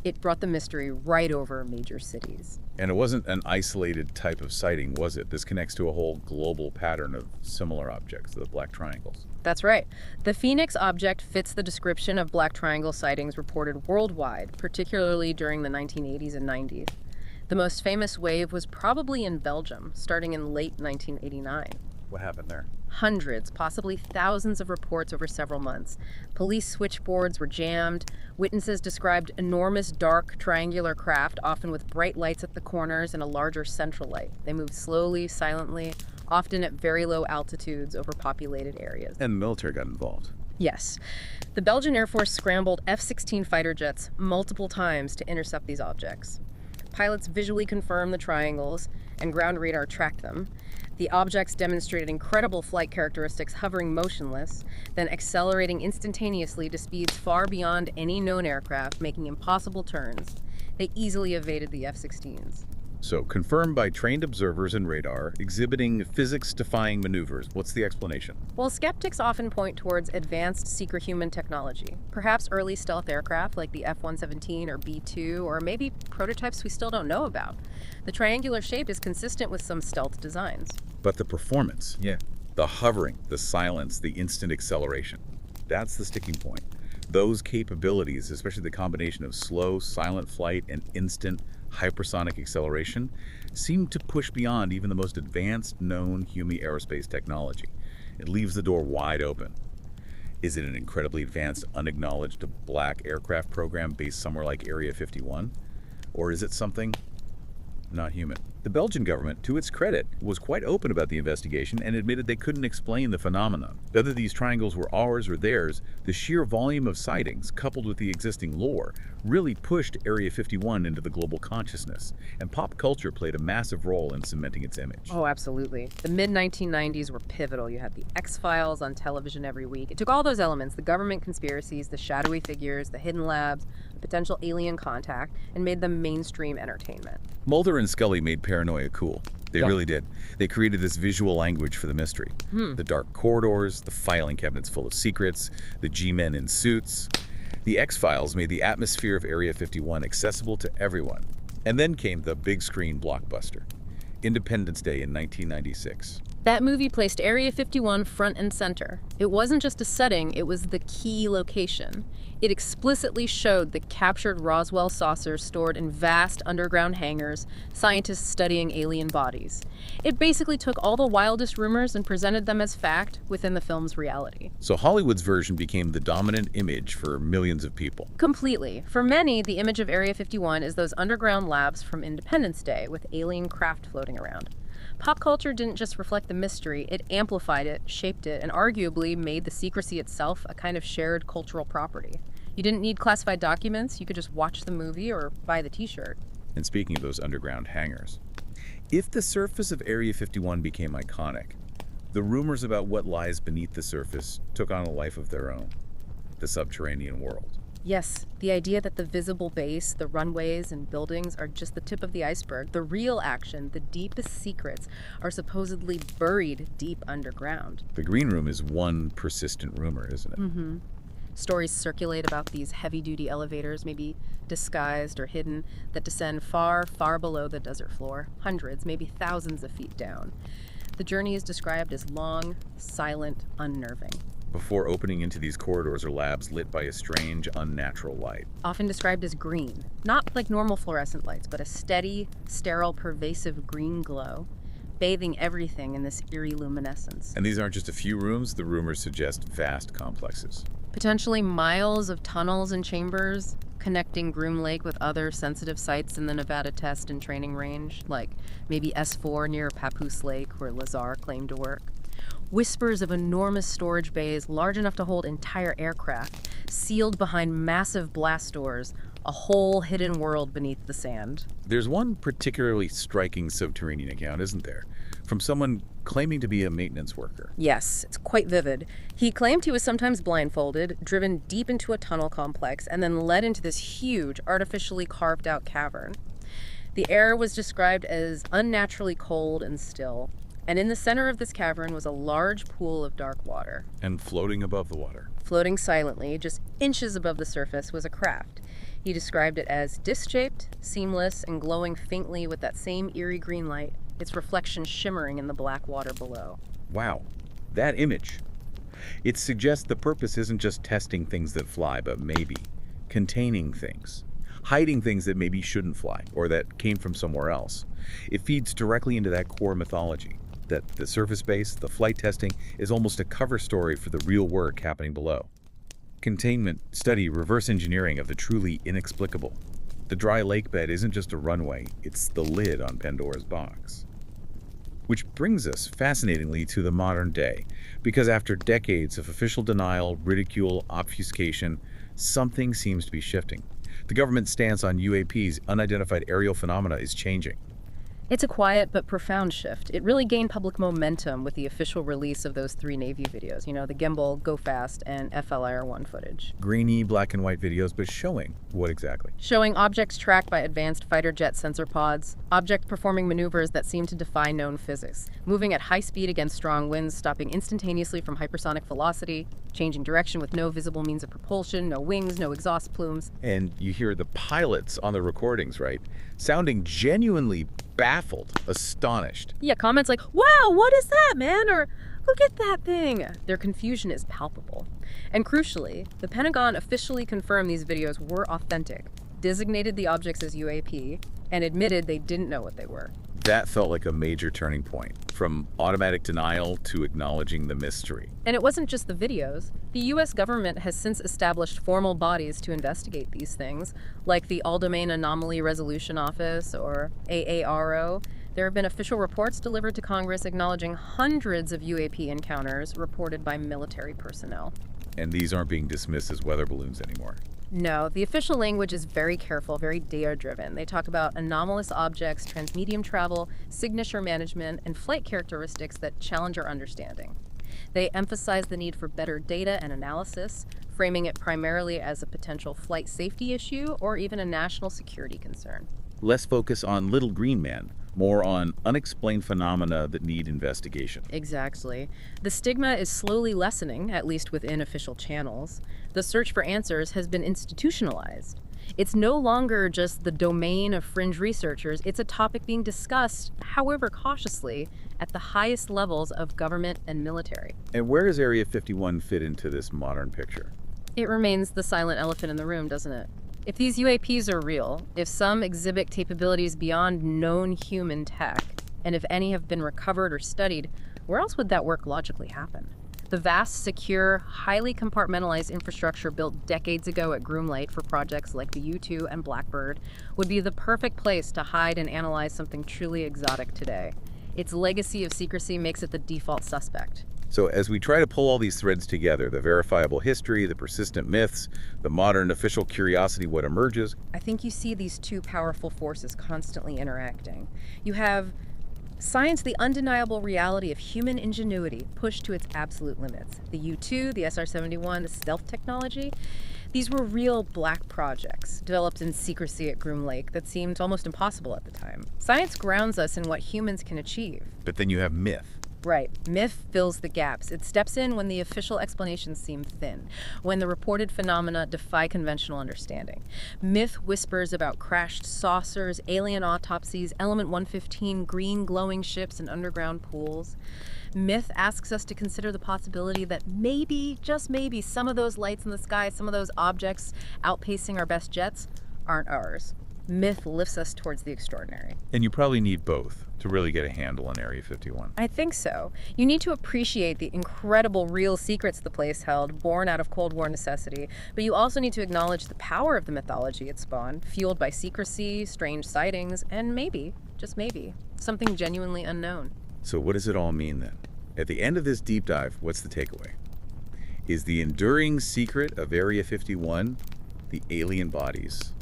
It brought the mystery right over major cities. And it wasn't an isolated type of sighting, was it? This connects to a whole global pattern of similar objects, the black triangles. That's right. The Phoenix object fits the description of black triangle sightings reported worldwide, particularly during the 1980s and 90s. The most famous wave was probably in Belgium, starting in late 1989. What happened there? Hundreds, possibly thousands of reports over several months. Police switchboards were jammed. Witnesses described enormous, dark, triangular craft, often with bright lights at the corners and a larger central light. They moved slowly, silently, often at very low altitudes over populated areas. And the military got involved. Yes. The Belgian Air Force scrambled F-16 fighter jets multiple times to intercept these objects. Pilots visually confirmed the triangles, and ground radar tracked them. The objects demonstrated incredible flight characteristics, hovering motionless, then accelerating instantaneously to speeds far beyond any known aircraft, making impossible turns. They easily evaded the F-16s. So, confirmed by trained observers and radar, exhibiting physics-defying maneuvers. What's the explanation? Well, skeptics often point towards advanced secret human technology, perhaps early stealth aircraft like the F-117 or B-2, or maybe prototypes we still don't know about. The triangular shape is consistent with some stealth designs. But the performance. Yeah. The hovering, the silence, the instant acceleration. That's the sticking point. Those capabilities, especially the combination of slow, silent flight and instant, hypersonic acceleration, seem to push beyond even the most advanced known human aerospace technology. It leaves the door wide open. Is it an incredibly advanced, unacknowledged black aircraft program based somewhere like Area 51? Or is it something not human? The Belgian government, to its credit, was quite open about the investigation and admitted they couldn't explain the phenomenon. Whether these triangles were ours or theirs, the sheer volume of sightings, coupled with the existing lore, really pushed Area 51 into the global consciousness, and pop culture played a massive role in cementing its image. Oh, absolutely. The mid-1990s were pivotal. You had the X-Files on television every week. It took all those elements, the government conspiracies, the shadowy figures, the hidden labs, potential alien contact, and made them mainstream entertainment. Mulder and Scully made paranoia cool. They really did. They created this visual language for the mystery. The dark corridors, the filing cabinets full of secrets, the G-men in suits. The X-Files made the atmosphere of Area 51 accessible to everyone. And then came the big screen blockbuster, Independence Day in 1996. That movie placed Area 51 front and center. It wasn't just a setting, it was the key location. It explicitly showed the captured Roswell saucers stored in vast underground hangars, scientists studying alien bodies. It basically took all the wildest rumors and presented them as fact within the film's reality. So Hollywood's version became the dominant image for millions of people. Completely. For many, the image of Area 51 is those underground labs from Independence Day with alien craft floating around. Pop culture didn't just reflect the mystery, it amplified it, shaped it, and arguably made the secrecy itself a kind of shared cultural property. You didn't need classified documents, you could just watch the movie or buy the t-shirt. And speaking of those underground hangars, if the surface of Area 51 became iconic, the rumors about what lies beneath the surface took on a life of their own, the subterranean world. Yes, the idea that the visible base, the runways and buildings are just the tip of the iceberg, the real action, the deepest secrets are supposedly buried deep underground. The green room is one persistent rumor, isn't it? Mm-hmm. Stories circulate about these heavy-duty elevators, maybe disguised or hidden, that descend far, far below the desert floor, hundreds, maybe thousands of feet down. The journey is described as long, silent, unnerving. Before opening into these corridors or labs lit by a strange, unnatural light. Often described as green. Not like normal fluorescent lights, but a steady, sterile, pervasive green glow, bathing everything in this eerie luminescence. And these aren't just a few rooms, the rumors suggest vast complexes. Potentially miles of tunnels and chambers connecting Groom Lake with other sensitive sites in the Nevada test and training range, like maybe S4 near Papoose Lake where Lazar claimed to work. Whispers of enormous storage bays large enough to hold entire aircraft, sealed behind massive blast doors, a whole hidden world beneath the sand. There's one particularly striking subterranean account, isn't there? From someone claiming to be a maintenance worker. Yes, it's quite vivid. He claimed he was sometimes blindfolded, driven deep into a tunnel complex, and then led into this huge, artificially carved out cavern. The air was described as unnaturally cold and still. And in the center of this cavern was a large pool of dark water. And floating above the water. Floating silently, just inches above the surface, was a craft. He described it as disc-shaped, seamless, and glowing faintly with that same eerie green light, its reflection shimmering in the black water below. Wow, that image. It suggests the purpose isn't just testing things that fly, but maybe containing things. Hiding things that maybe shouldn't fly, or that came from somewhere else. It feeds directly into that core mythology. That the surface base, the flight testing, is almost a cover story for the real work happening below. Containment, study, reverse engineering of the truly inexplicable. The dry lake bed isn't just a runway, it's the lid on Pandora's box. Which brings us, fascinatingly, to the modern day, because after decades of official denial, ridicule, obfuscation, something seems to be shifting. The government's stance on UAPs, unidentified aerial phenomena, is changing. It's a quiet but profound shift. It really gained public momentum with the official release of those 3 Navy videos, the gimbal, Go Fast, and FLIR-1 footage. Grainy black and white videos, but showing what exactly? Showing objects tracked by advanced fighter jet sensor pods, objects performing maneuvers that seem to defy known physics, moving at high speed against strong winds, stopping instantaneously from hypersonic velocity, changing direction with no visible means of propulsion, no wings, no exhaust plumes. And you hear the pilots on the recordings, right? Sounding genuinely baffled, astonished. Yeah, comments like, "Wow, what is that, man?" Or, "Look at that thing." Their confusion is palpable. And crucially, the Pentagon officially confirmed these videos were authentic, designated the objects as UAP, and admitted they didn't know what they were. That felt like a major turning point, from automatic denial to acknowledging the mystery. And it wasn't just the videos. The U.S. government has since established formal bodies to investigate these things, like the All-Domain Anomaly Resolution Office, or AARO. There have been official reports delivered to Congress acknowledging hundreds of UAP encounters reported by military personnel. And these aren't being dismissed as weather balloons anymore. No, the official language is very careful, very data-driven. They talk about anomalous objects, transmedium travel, signature management, and flight characteristics that challenge our understanding. They emphasize the need for better data and analysis, framing it primarily as a potential flight safety issue or even a national security concern. Less focus on Little Green Man, more on unexplained phenomena that need investigation. Exactly. The stigma is slowly lessening, at least within official channels. The search for answers has been institutionalized. It's no longer just the domain of fringe researchers. It's a topic being discussed, however cautiously, at the highest levels of government and military. And where does Area 51 fit into this modern picture? It remains the silent elephant in the room, doesn't it? If these UAPs are real, if some exhibit capabilities beyond known human tech, and if any have been recovered or studied, where else would that work logically happen? The vast, secure, highly compartmentalized infrastructure built decades ago at Groom Lake for projects like the U2 and Blackbird would be the perfect place to hide and analyze something truly exotic today. Its legacy of secrecy makes it the default suspect. So as we try to pull all these threads together, the verifiable history, the persistent myths, the modern official curiosity, what emerges? I think you see these two powerful forces constantly interacting. You have science, the undeniable reality of human ingenuity pushed to its absolute limits. The U2, the SR-71, the stealth technology, these were real black projects developed in secrecy at Groom Lake that seemed almost impossible at the time. Science grounds us in what humans can achieve. But then you have myth. Right. Myth fills the gaps. It steps in when the official explanations seem thin, when the reported phenomena defy conventional understanding. Myth whispers about crashed saucers, alien autopsies, Element 115, green glowing ships, and underground pools. Myth asks us to consider the possibility that maybe, just maybe, some of those lights in the sky, some of those objects outpacing our best jets aren't ours. Myth lifts us towards the extraordinary. And you probably need both to really get a handle on Area 51. I think so. You need to appreciate the incredible real secrets the place held, born out of Cold War necessity, but you also need to acknowledge the power of the mythology it spawned, fueled by secrecy, strange sightings, and maybe, just maybe, something genuinely unknown. So what does it all mean then? At the end of this deep dive, what's the takeaway? Is the enduring secret of Area 51 the alien bodies?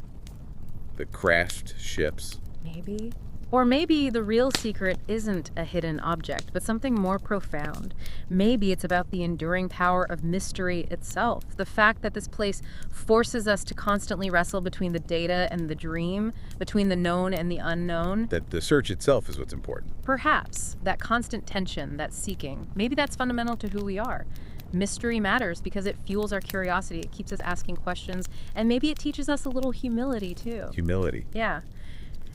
The crashed ships? Maybe. Or maybe the real secret isn't a hidden object, but something more profound. Maybe it's about the enduring power of mystery itself. The fact that this place forces us to constantly wrestle between the data and the dream, between the known and the unknown. That the search itself is what's important. Perhaps. That constant tension, that seeking. Maybe that's fundamental to who we are. Mystery matters because it fuels our curiosity. It keeps us asking questions, and maybe it teaches us a little humility, too. Humility. Yeah.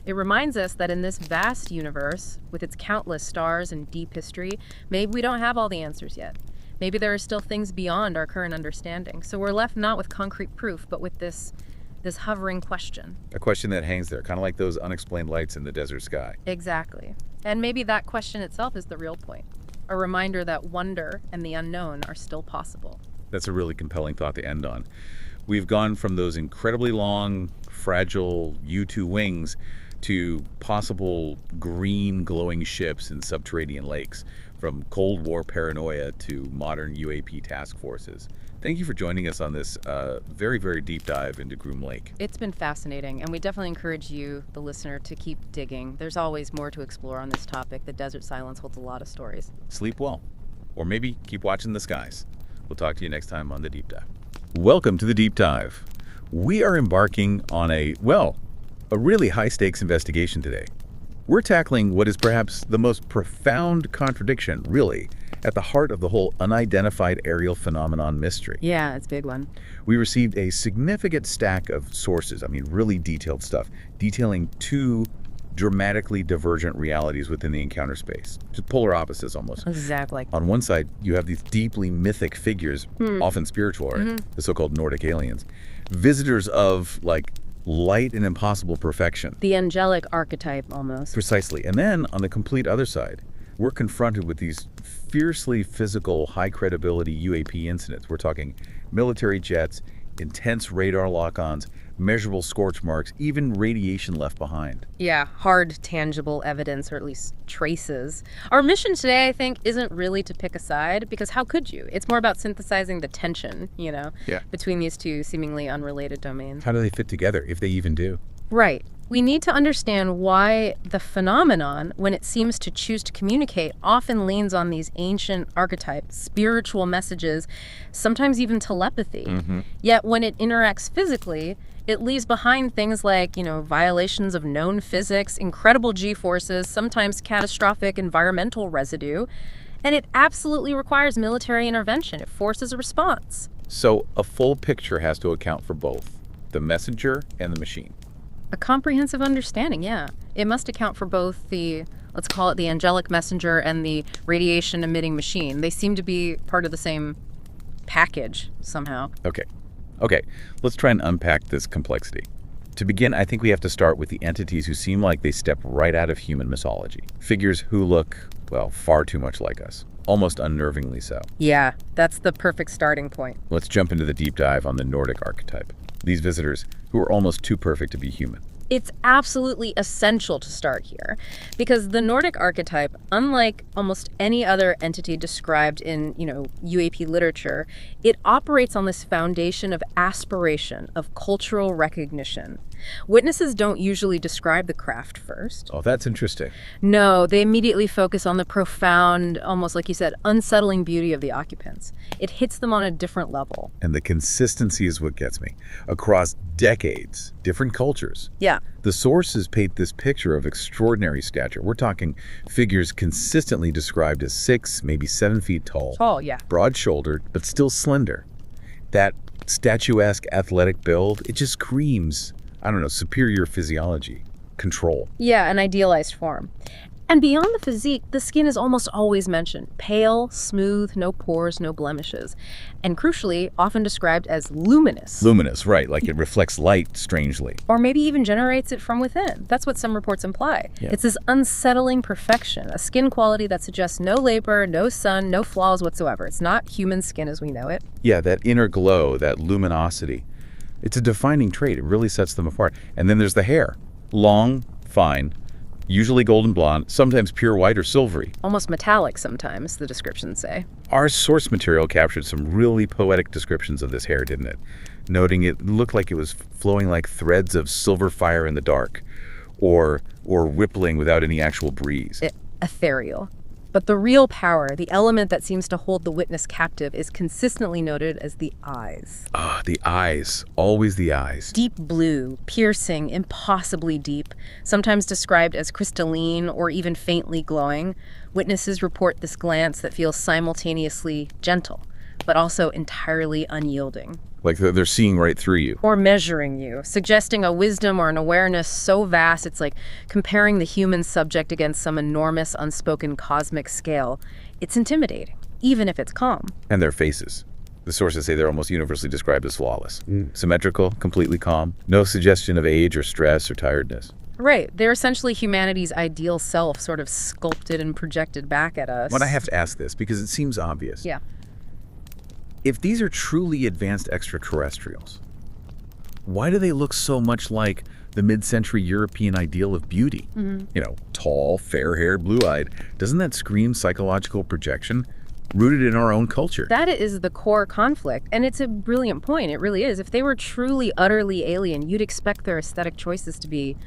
It reminds us that in this vast universe, with its countless stars and deep history, maybe we don't have all the answers yet. Maybe there are still things beyond our current understanding. So we're left not with concrete proof, but with this hovering question. A question that hangs there, kind of like those unexplained lights in the desert sky. Exactly. And maybe that question itself is the real point. A reminder that wonder and the unknown are still possible. That's a really compelling thought to end on. We've gone from those incredibly long, fragile U-2 wings to possible green glowing ships in subterranean lakes, from Cold War paranoia to modern UAP task forces. Thank you for joining us on this very, very deep dive into Groom Lake. It's been fascinating, and we definitely encourage you, the listener, to keep digging. There's always more to explore on this topic. The desert silence holds a lot of stories. Sleep well, or maybe keep watching the skies. We'll talk to you next time on The Deep Dive. Welcome to The Deep Dive. We are embarking on a really high-stakes investigation today. We're tackling what is perhaps the most profound contradiction, really, at the heart of the whole unidentified aerial phenomenon mystery. Yeah, it's a big one. We received a significant stack of sources, really detailed stuff, detailing two dramatically divergent realities within the encounter space. Just polar opposites almost. Exactly. On one side, you have these deeply mythic figures, often spiritual, right? The so-called Nordic aliens. Visitors of, light and impossible perfection. The angelic archetype, almost. Precisely. And then, on the complete other side, we're confronted with these fiercely physical, high-credibility UAP incidents. We're talking military jets, intense radar lock-ons, measurable scorch marks, even radiation left behind. Yeah, hard, tangible evidence, or at least traces. Our mission today, I think, isn't really to pick a side, because how could you? It's more about synthesizing the tension, between these two seemingly unrelated domains. How do they fit together, if they even do? Right. We need to understand why the phenomenon, when it seems to choose to communicate, often leans on these ancient archetypes, spiritual messages, sometimes even telepathy. Yet when it interacts physically, it leaves behind things like, violations of known physics, incredible G-forces, sometimes catastrophic environmental residue, and it absolutely requires military intervention. It forces a response. So a full picture has to account for both. the messenger and the machine. A comprehensive understanding, yeah. It must account for both the, let's call it the angelic messenger and the radiation emitting machine. They seem to be part of the same package somehow. Okay, let's try and unpack this complexity. To begin, I think we have to start with the entities who seem like they step right out of human mythology. Figures who look, well, far too much like us. Almost unnervingly so. Yeah, that's the perfect starting point. Let's jump into the deep dive on the Nordic archetype. These visitors who are almost too perfect to be human. It's absolutely essential to start here because the Nordic archetype, unlike almost any other entity described in, UAP literature, it operates on this foundation of aspiration, of cultural recognition. Witnesses don't usually describe the craft first. Oh, that's interesting. No, they immediately focus on the profound, almost like you said, unsettling beauty of the occupants. It hits them on a different level. And the consistency is what gets me. Across decades, different cultures. Yeah. The sources paint this picture of extraordinary stature. We're talking figures consistently described as 6, maybe 7 feet tall. Tall, yeah. Broad-shouldered, but still slender. That statuesque athletic build, it just screams, I don't know, superior physiology, control. Yeah, an idealized form. And beyond the physique, the skin is almost always mentioned. Pale, smooth, no pores, no blemishes. And crucially, often described as luminous. Luminous, right, like it reflects light strangely. Or maybe even generates it from within. That's what some reports imply. Yeah. It's this unsettling perfection, a skin quality that suggests no labor, no sun, no flaws whatsoever. It's not human skin as we know it. Yeah, that inner glow, that luminosity. It's a defining trait. It really sets them apart. And then there's the hair. Long, fine, usually golden blonde, sometimes pure white or silvery. Almost metallic sometimes, the descriptions say. Our source material captured some really poetic descriptions of this hair, didn't it? Noting it looked like it was flowing like threads of silver fire in the dark, or rippling without any actual breeze. Ethereal. But the real power, the element that seems to hold the witness captive, is consistently noted as the eyes. The eyes. Always the eyes. Deep blue, piercing, impossibly deep, sometimes described as crystalline or even faintly glowing. Witnesses report this glance that feels simultaneously gentle, but also entirely unyielding. Like they're seeing right through you. Or measuring you, suggesting a wisdom or an awareness so vast it's like comparing the human subject against some enormous unspoken cosmic scale. It's intimidating, even if it's calm. And their faces. The sources say they're almost universally described as flawless. Symmetrical, completely calm, no suggestion of age or stress or tiredness. Right. They're essentially humanity's ideal self, sort of sculpted and projected back at us. But I have to ask this because it seems obvious. Yeah. If these are truly advanced extraterrestrials, why do they look so much like the mid-century European ideal of beauty? Tall, fair-haired, blue-eyed. Doesn't that scream psychological projection rooted in our own culture? That is the core conflict, and it's a brilliant point. It really is. If they were truly, utterly alien, you'd expect their aesthetic choices to be,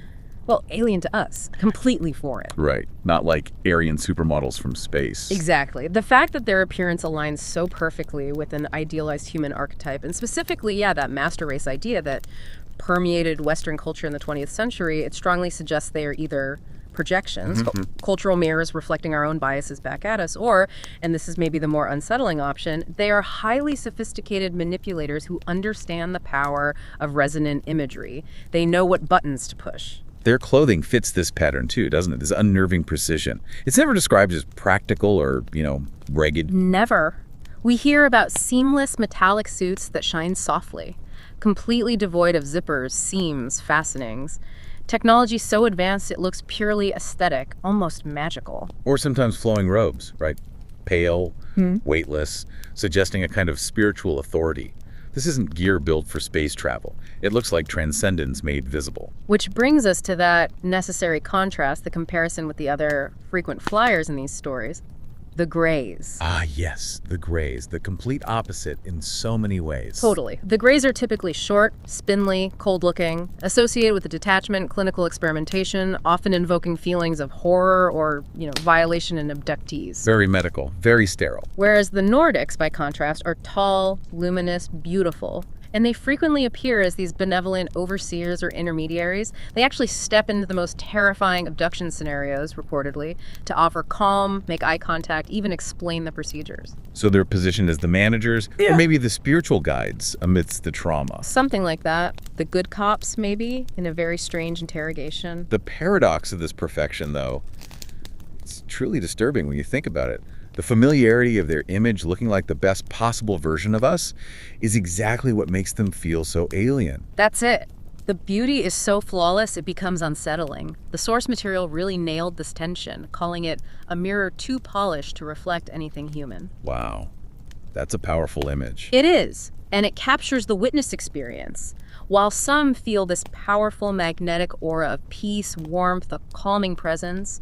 well, alien to us, completely foreign. Right. Not like Aryan supermodels from space. Exactly. The fact that their appearance aligns so perfectly with an idealized human archetype, and specifically, that master race idea that permeated Western culture in the 20th century, it strongly suggests they are either projections, cultural mirrors reflecting our own biases back at us, or, and this is maybe the more unsettling option, they are highly sophisticated manipulators who understand the power of resonant imagery. They know what buttons to push. Their clothing fits this pattern too, doesn't it? This unnerving precision. It's never described as practical or, ragged. Never. We hear about seamless metallic suits that shine softly, completely devoid of zippers, seams, fastenings. Technology so advanced it looks purely aesthetic, almost magical. Or sometimes flowing robes, right? Pale, weightless, suggesting a kind of spiritual authority. This isn't gear built for space travel. It looks like transcendence made visible. Which brings us to that necessary contrast, the comparison with the other frequent flyers in these stories. The Greys. Ah, yes, the Greys, the complete opposite in so many ways. Totally. The Greys are typically short, spindly, cold-looking, associated with the detachment, clinical experimentation, often invoking feelings of horror or, violation in abductees. Very medical, very sterile. Whereas the Nordics, by contrast, are tall, luminous, beautiful, And they frequently appear as these benevolent overseers or intermediaries. They actually step into the most terrifying abduction scenarios, reportedly, to offer calm, make eye contact, even explain the procedures. So they're positioned as the managers, or maybe the spiritual guides amidst the trauma. Something like that. The good cops, maybe, in a very strange interrogation. The paradox of this perfection, though, it's truly disturbing when you think about it. The familiarity of their image looking like the best possible version of us is exactly what makes them feel so alien. That's it. The beauty is so flawless it becomes unsettling. The source material really nailed this tension, calling it a mirror too polished to reflect anything human. Wow, that's a powerful image. It is, and it captures the witness experience. While some feel this powerful magnetic aura of peace, warmth, a calming presence,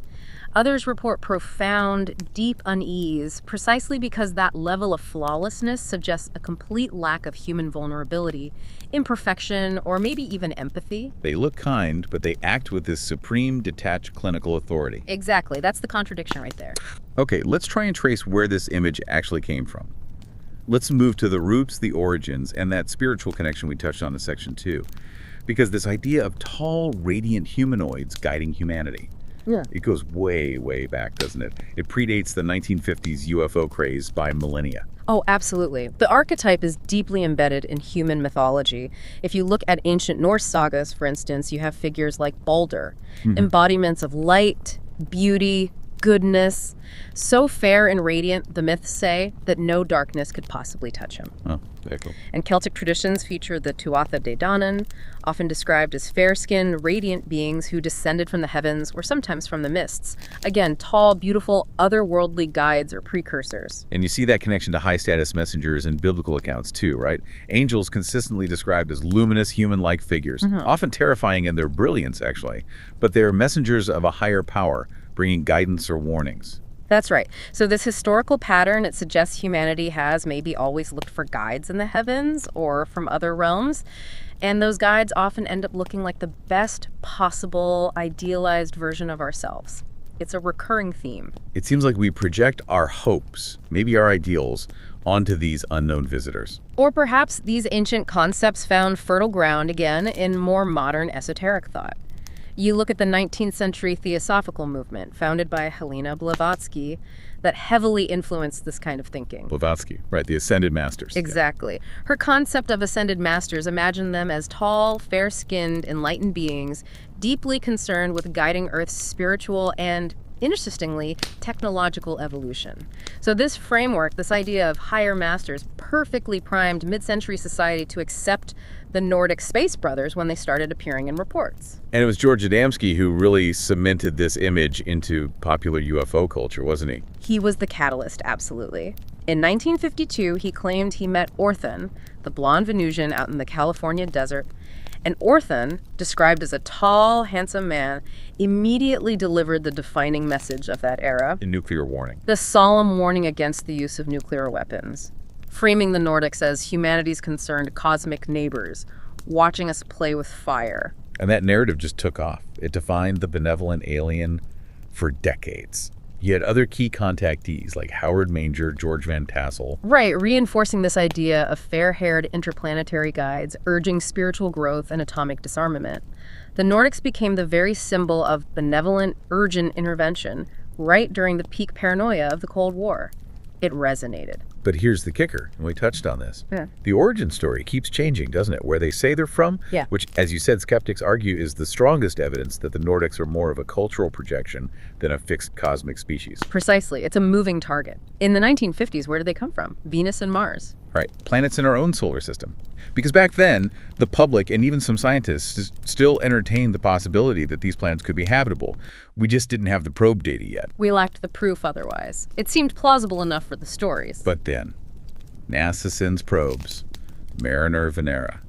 others report profound, deep unease precisely because that level of flawlessness suggests a complete lack of human vulnerability, imperfection, or maybe even empathy. They look kind, but they act with this supreme, detached clinical authority. Exactly. That's the contradiction right there. Okay, let's try and trace where this image actually came from. Let's move to the roots, the origins, and that spiritual connection we touched on in Section 2. Because this idea of tall, radiant humanoids guiding humanity, it goes way, way back, doesn't it? It predates the 1950s UFO craze by millennia. Oh, absolutely. The archetype is deeply embedded in human mythology. If you look at ancient Norse sagas, for instance, you have figures like Balder, embodiments of light, beauty, goodness, so fair and radiant, the myths say, that no darkness could possibly touch him. Oh, very cool. And Celtic traditions feature the Tuatha De Danann, often described as fair-skinned, radiant beings who descended from the heavens or sometimes from the mists. Again, tall, beautiful, otherworldly guides or precursors. And you see that connection to high-status messengers in biblical accounts too, right? Angels consistently described as luminous, human-like figures, often terrifying in their brilliance, actually. But they're messengers of a higher power, bringing guidance or warnings. That's right. So this historical pattern, it suggests humanity has maybe always looked for guides in the heavens or from other realms. And those guides often end up looking like the best possible idealized version of ourselves. It's a recurring theme. It seems like we project our hopes, maybe our ideals, onto these unknown visitors. Or perhaps these ancient concepts found fertile ground again in more modern esoteric thought. You look at the 19th century theosophical movement founded by Helena Blavatsky that heavily influenced this kind of thinking. Blavatsky, right, the Ascended Masters. Exactly. Her concept of ascended masters imagined them as tall, fair-skinned, enlightened beings, deeply concerned with guiding Earth's spiritual and, interestingly, technological evolution. So this framework, this idea of higher masters, perfectly primed mid-century society to accept the Nordic space brothers when they started appearing in reports. And it was George Adamski who really cemented this image into popular UFO culture, wasn't he? He was the catalyst, absolutely. In 1952, he claimed he met Orthon, the blonde Venusian out in the California desert, and Orthon, described as a tall, handsome man, immediately delivered the defining message of that era. A nuclear warning. The solemn warning against the use of nuclear weapons, framing the Nordics as humanity's concerned cosmic neighbors, watching us play with fire. And that narrative just took off. It defined the benevolent alien for decades. You had other key contactees like Howard Manger, George Van Tassel. Right, reinforcing this idea of fair-haired interplanetary guides urging spiritual growth and atomic disarmament. The Nordics became the very symbol of benevolent, urgent intervention right during the peak paranoia of the Cold War. It resonated. But here's the kicker, and we touched on this. Yeah. The origin story keeps changing, doesn't it? Where they say they're from, Yeah. which, as you said, skeptics argue is the strongest evidence that the Nordics are more of a cultural projection than a fixed cosmic species. Precisely. It's a moving target. In the 1950s, where did they come from? Venus and Mars. Right, planets in our own solar system. Because back then, the public and even some scientists still entertained the possibility that these planets could be habitable. We just didn't have the probe data yet. We lacked the proof otherwise. It seemed plausible enough for the stories. But then, NASA sends probes, Mariner, Venera,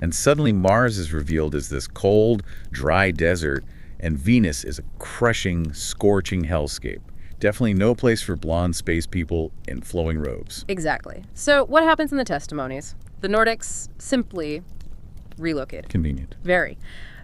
and suddenly Mars is revealed as this cold, dry desert, and Venus is a crushing, scorching hellscape. Definitely no place for blonde space people in flowing robes. Exactly. So what happens in the testimonies? The Nordics simply relocated. Convenient. Very.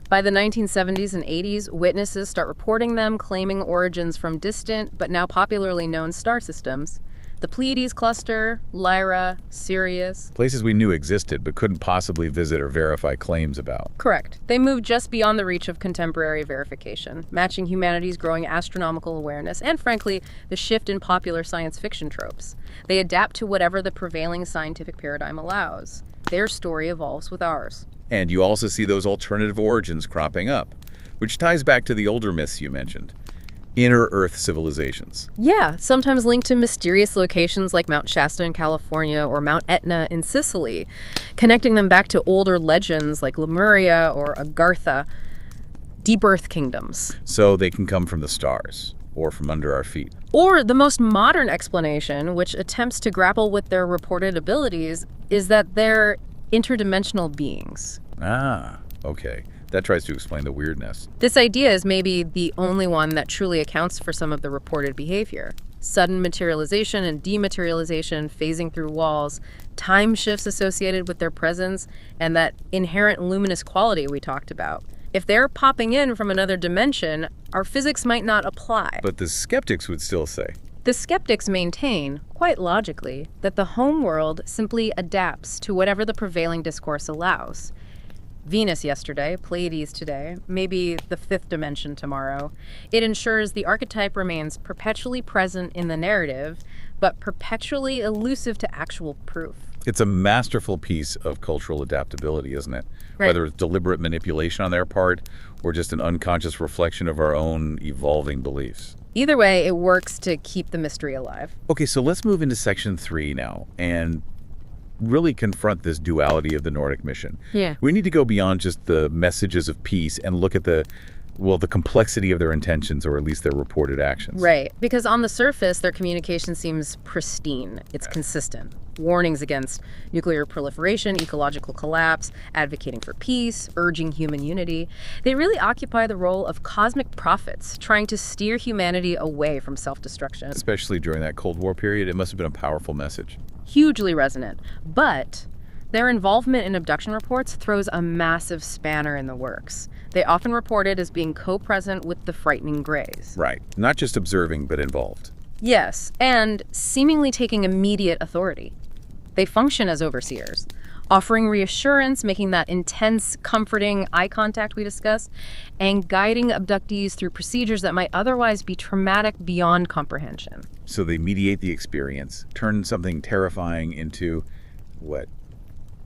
By the 1970s and 80s, witnesses start reporting them, claiming origins from distant but now popularly known star systems. The Pleiades cluster, Lyra, Sirius. Places we knew existed but couldn't possibly visit or verify claims about. Correct. They move just beyond the reach of contemporary verification, matching humanity's growing astronomical awareness and, frankly, the shift in popular science fiction tropes. They adapt to whatever the prevailing scientific paradigm allows. Their story evolves with ours. And you also see those alternative origins cropping up, which ties back to the older myths you mentioned. Inner Earth civilizations. Yeah, sometimes linked to mysterious locations like Mount Shasta in California or Mount Etna in Sicily, connecting them back to older legends like Lemuria or Agartha, deep Earth kingdoms. So they can come from the stars or from under our feet. Or the most modern explanation, which attempts to grapple with their reported abilities, is that they're interdimensional beings. Ah, okay. That tries to explain the weirdness. This idea is maybe the only one that truly accounts for some of the reported behavior. Sudden materialization and dematerialization, phasing through walls, time shifts associated with their presence, and that inherent luminous quality we talked about. If they're popping in from another dimension, our physics might not apply. But the skeptics would still say. The skeptics maintain, quite logically, that the home world simply adapts to whatever the prevailing discourse allows. Venus yesterday, Pleiades today, maybe the fifth dimension tomorrow. It ensures the archetype remains perpetually present in the narrative, but perpetually elusive to actual proof. It's a masterful piece of cultural adaptability, isn't it? Right. Whether it's deliberate manipulation on their part or just an unconscious reflection of our own evolving beliefs. Either way, it works to keep the mystery alive. Okay, so let's move into section 3 now and really confront this duality of the Nordic mission. Yeah. We need to go beyond just the messages of peace and look at the complexity of their intentions, or at least their reported actions. Right, because on the surface, their communication seems pristine. It's consistent. Warnings against nuclear proliferation, ecological collapse, advocating for peace, urging human unity. They really occupy the role of cosmic prophets, trying to steer humanity away from self-destruction. Especially during that Cold War period, it must have been a powerful message. Hugely resonant. But their involvement in abduction reports throws a massive spanner in the works. They often reported as being co-present with the frightening Greys. Right. Not just observing, but involved. Yes, and seemingly taking immediate authority. They function as overseers, offering reassurance, making that intense, comforting eye contact we discussed, and guiding abductees through procedures that might otherwise be traumatic beyond comprehension. So they mediate the experience, turn something terrifying into,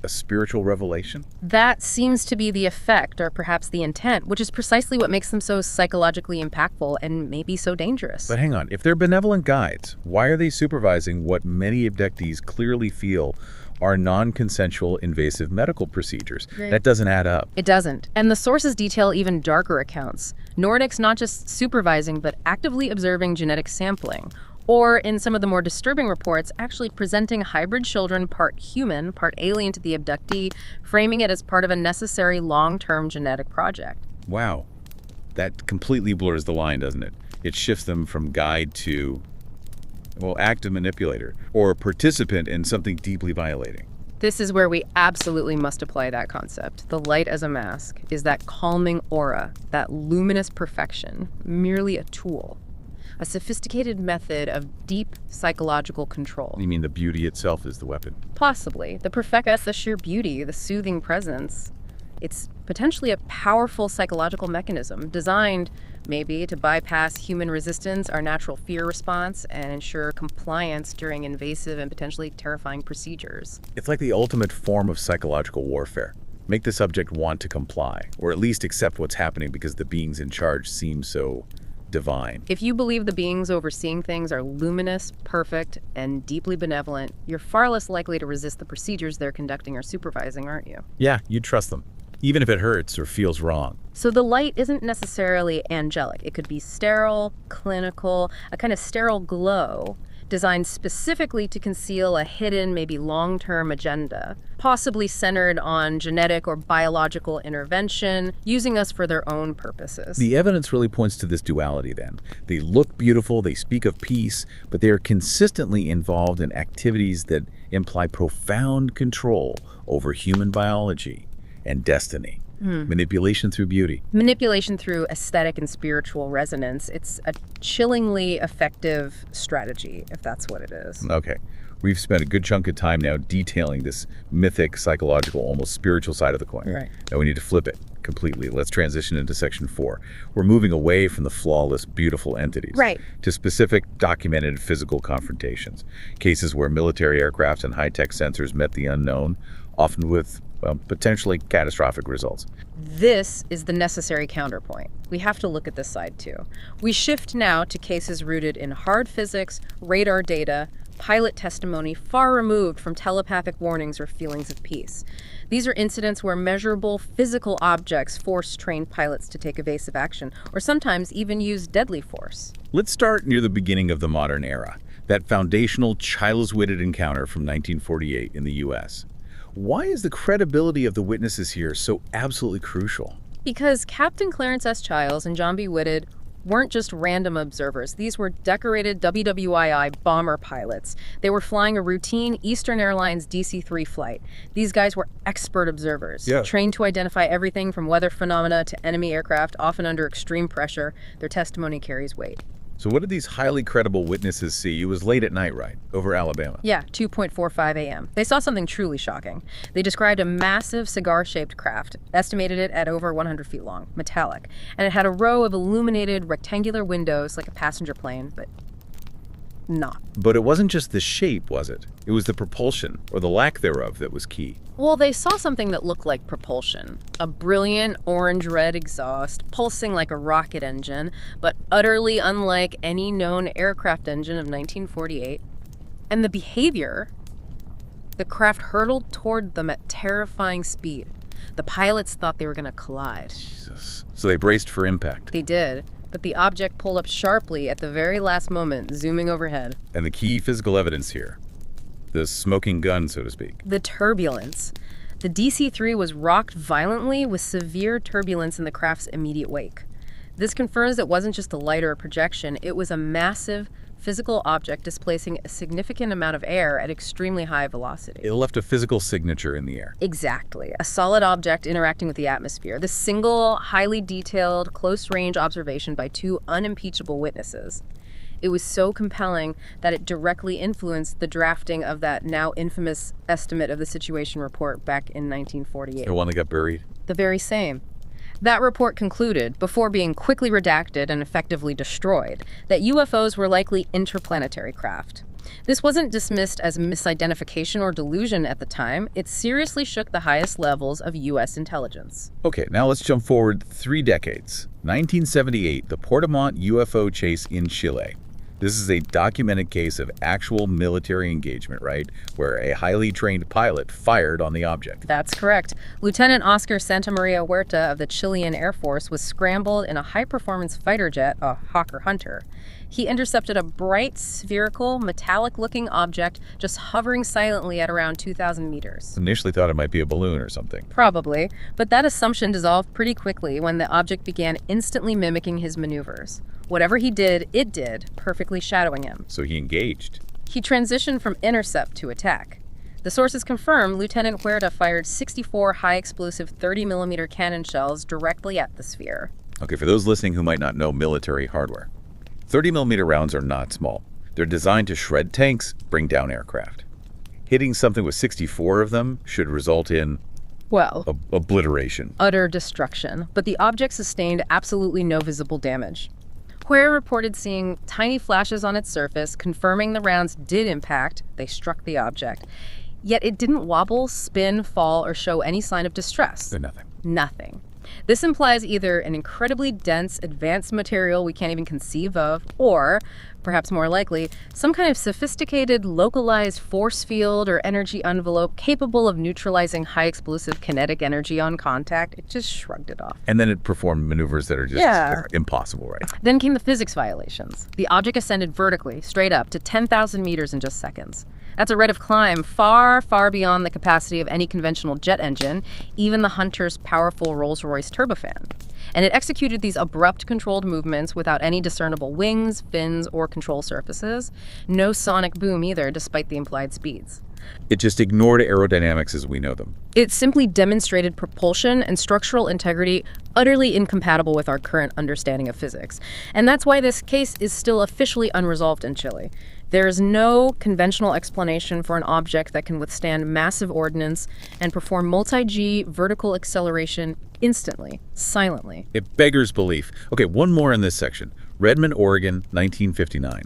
a spiritual revelation? That seems to be the effect, or perhaps the intent, which is precisely what makes them so psychologically impactful and maybe so dangerous. But hang on, if they're benevolent guides, why are they supervising what many abductees clearly feel are non-consensual invasive medical procedures? Right. That doesn't add up. It doesn't. And the sources detail even darker accounts. Nordics not just supervising, but actively observing genetic sampling. Or, in some of the more disturbing reports, actually presenting hybrid children part human, part alien to the abductee, framing it as part of a necessary long-term genetic project. Wow. That completely blurs the line, doesn't it? It shifts them from guide to, active manipulator, or participant in something deeply violating. This is where we absolutely must apply that concept. The light as a mask is that calming aura, that luminous perfection, merely a tool. A sophisticated method of deep psychological control. You mean the beauty itself is the weapon? Possibly. The perfect, the sheer beauty, the soothing presence. It's potentially a powerful psychological mechanism designed, maybe, to bypass human resistance, our natural fear response, and ensure compliance during invasive and potentially terrifying procedures. It's like the ultimate form of psychological warfare. Make the subject want to comply, or at least accept what's happening because the beings in charge seem so divine. If you believe the beings overseeing things are luminous, perfect, and deeply benevolent, you're far less likely to resist the procedures they're conducting or supervising, aren't you? Yeah, you trust them, even if it hurts or feels wrong. So the light isn't necessarily angelic. It could be sterile, clinical, a kind of sterile glow designed specifically to conceal a hidden, maybe long-term agenda, possibly centered on genetic or biological intervention, using us for their own purposes. The evidence really points to this duality then. They look beautiful, they speak of peace, but they are consistently involved in activities that imply profound control over human biology and destiny. Manipulation through beauty. Manipulation through aesthetic and spiritual resonance. It's a chillingly effective strategy, if that's what it is. Okay. We've spent a good chunk of time now detailing this mythic, psychological, almost spiritual side of the coin. Right. Now we need to flip it completely. Let's transition into section 4. We're moving away from the flawless, beautiful entities Right. to specific, documented physical confrontations. Cases where military aircraft and high-tech sensors met the unknown, often with, well, potentially catastrophic results. This is the necessary counterpoint. We have to look at this side too. We shift now to cases rooted in hard physics, radar data, pilot testimony far removed from telepathic warnings or feelings of peace. These are incidents where measurable physical objects force trained pilots to take evasive action, or sometimes even use deadly force. Let's start near the beginning of the modern era, that foundational child's-witted encounter from 1948 in the U.S. Why is the credibility of the witnesses here so absolutely crucial? Because Captain Clarence S. Childs and John B. Whitted weren't just random observers. These were decorated WWII bomber pilots. They were flying a routine Eastern Airlines DC-3 flight. These guys were expert observers, trained to identify everything from weather phenomena to enemy aircraft, often under extreme pressure. Their testimony carries weight. So what did these highly credible witnesses see? It was late at night, right? Over Alabama. Yeah, 2:45 a.m. They saw something truly shocking. They described a massive cigar-shaped craft, estimated it at over 100 feet long, metallic, and it had a row of illuminated rectangular windows like a passenger plane, but not. But it wasn't just the shape, was it? It was the propulsion, or the lack thereof, that was key. Well, they saw something that looked like propulsion. A brilliant orange-red exhaust, pulsing like a rocket engine, but utterly unlike any known aircraft engine of 1948. And the behavior, the craft hurtled toward them at terrifying speed. The pilots thought they were going to collide. Jesus. So they braced for impact. They did, but the object pulled up sharply at the very last moment, zooming overhead. And the key physical evidence here, the smoking gun, so to speak. The turbulence. The DC-3 was rocked violently with severe turbulence in the craft's immediate wake. This confirms it wasn't just a light or a projection, it was a massive physical object displacing a significant amount of air at extremely high velocity. It left a physical signature in the air. Exactly. A solid object interacting with the atmosphere. This single, highly detailed, close-range observation by two unimpeachable witnesses. It was so compelling that it directly influenced the drafting of that now infamous estimate of the situation report back in 1948. The one that got buried? The very same. That report concluded, before being quickly redacted and effectively destroyed, that UFOs were likely interplanetary craft. This wasn't dismissed as misidentification or delusion at the time. It seriously shook the highest levels of U.S. intelligence. Okay, now let's jump forward 3 decades. 1978, the Portamont UFO chase in Chile. This is a documented case of actual military engagement, right? Where a highly trained pilot fired on the object. That's correct. Lieutenant Oscar Santamaria Huerta of the Chilean Air Force was scrambled in a high-performance fighter jet, a Hawker Hunter. He intercepted a bright, spherical, metallic-looking object just hovering silently at around 2,000 meters. Initially thought it might be a balloon or something. Probably, but that assumption dissolved pretty quickly when the object began instantly mimicking his maneuvers. Whatever he did, it did, perfectly shadowing him. So he engaged. He transitioned from intercept to attack. The sources confirm Lieutenant Huerta fired 64 high-explosive 30-millimeter cannon shells directly at the sphere. Okay, for those listening who might not know military hardware, 30-millimeter rounds are not small. They're designed to shred tanks, bring down aircraft. Hitting something with 64 of them should result in, well, obliteration. Utter destruction. But the object sustained absolutely no visible damage. Huerta reported seeing tiny flashes on its surface, confirming the rounds did impact. They struck the object. Yet it didn't wobble, spin, fall, or show any sign of distress. They're nothing. Nothing. This implies either an incredibly dense, advanced material we can't even conceive of, or, perhaps more likely, some kind of sophisticated, localized force field or energy envelope capable of neutralizing high explosive kinetic energy on contact. It just shrugged it off. And then it performed maneuvers that are just impossible, right? Then came the physics violations. The object ascended vertically, straight up, to 10,000 meters in just seconds. That's a rate of climb far, far beyond the capacity of any conventional jet engine, even the Hunter's powerful Rolls-Royce turbofan. And it executed these abrupt controlled movements without any discernible wings, fins, or control surfaces. No sonic boom either, despite the implied speeds. It just ignored aerodynamics as we know them. It simply demonstrated propulsion and structural integrity utterly incompatible with our current understanding of physics. And that's why this case is still officially unresolved in Chile. There is no conventional explanation for an object that can withstand massive ordnance and perform multi-G vertical acceleration instantly, silently. It beggars belief. Okay, one more in this section. Redmond, Oregon, 1959.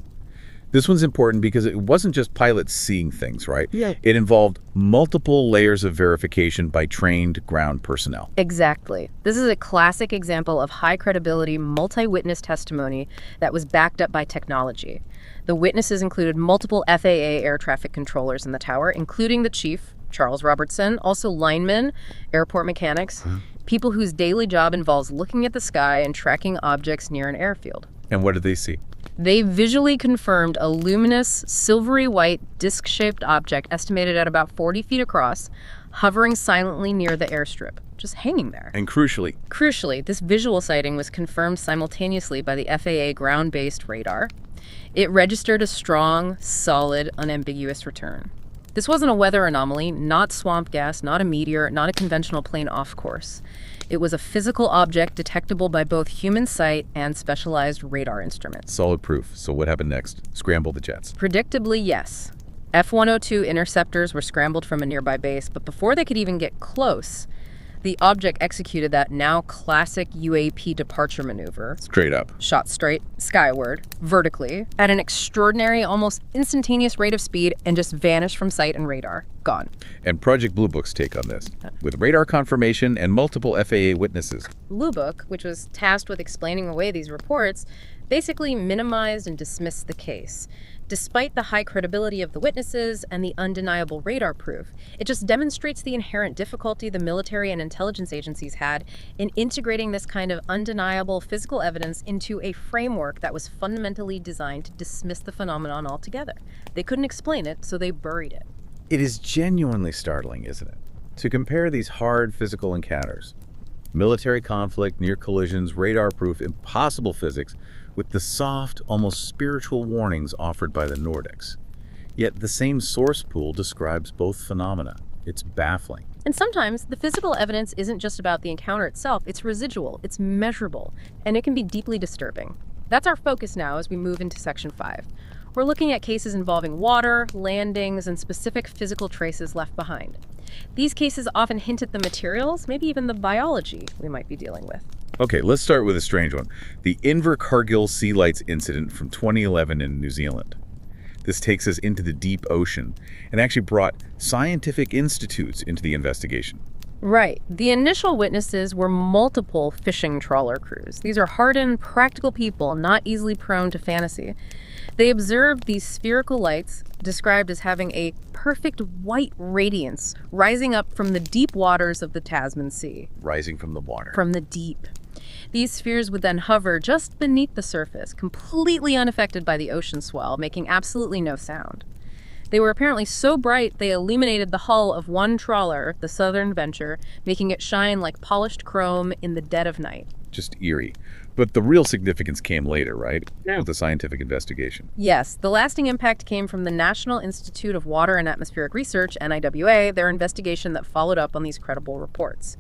This one's important because it wasn't just pilots seeing things, right? Yeah. It involved multiple layers of verification by trained ground personnel. Exactly. This is a classic example of high credibility, multi-witness testimony that was backed up by technology. The witnesses included multiple FAA air traffic controllers in the tower, including the chief, Charles Robertson, also linemen, airport mechanics, people whose daily job involves looking at the sky and tracking objects near an airfield. And what did they see? They visually confirmed a luminous, silvery white, disc-shaped object estimated at about 40 feet across, hovering silently near the airstrip, just hanging there. And crucially, this visual sighting was confirmed simultaneously by the FAA ground-based radar. It registered a strong, solid, unambiguous return. This wasn't a weather anomaly, not swamp gas, not a meteor, not a conventional plane off course. It was a physical object detectable by both human sight and specialized radar instruments. solid proof. So what happened next? Scramble the jets. Predictably, yes. F-102 interceptors were scrambled from a nearby base, but before they could even get close, the object executed that now classic UAP departure maneuver. Straight up. Shot straight skyward, vertically, at an extraordinary, almost instantaneous rate of speed and just vanished from sight and radar. Gone. And Project Blue Book's take on this, with radar confirmation and multiple FAA witnesses. Blue Book, which was tasked with explaining away these reports, basically minimized and dismissed the case. Despite the high credibility of the witnesses and the undeniable radar proof, it just demonstrates the inherent difficulty the military and intelligence agencies had in integrating this kind of undeniable physical evidence into a framework that was fundamentally designed to dismiss the phenomenon altogether. They couldn't explain it, so they buried it. It is genuinely startling, isn't it? To compare these hard physical encounters, military conflict, near collisions, radar-proof, impossible physics, with the soft, almost spiritual warnings offered by the Nordics. Yet the same source pool describes both phenomena. It's baffling. And sometimes the physical evidence isn't just about the encounter itself, it's residual, it's measurable, and it can be deeply disturbing. That's our focus now as we move into Section 5. We're looking at cases involving water, landings, and specific physical traces left behind. These cases often hint at the materials, maybe even the biology we might be dealing with. Okay, let's start with a strange one. The Invercargill Sea Lights incident from 2011 in New Zealand. This takes us into the deep ocean and actually brought scientific institutes into the investigation. Right. The initial witnesses were multiple fishing trawler crews. These are hardened, practical people, not easily prone to fantasy. They observed these spherical lights, described as having a perfect white radiance, rising up from the deep waters of the Tasman Sea. Rising from the water. From the deep. These spheres would then hover just beneath the surface, completely unaffected by the ocean swell, making absolutely no sound. They were apparently so bright they illuminated the hull of one trawler, the Southern Venture, making it shine like polished chrome in the dead of night. Just eerie. But the real significance came later, right? Yeah. With the scientific investigation. Yes, the lasting impact came from the National Institute of Water and Atmospheric Research, NIWA, their investigation that followed up on these credible reports.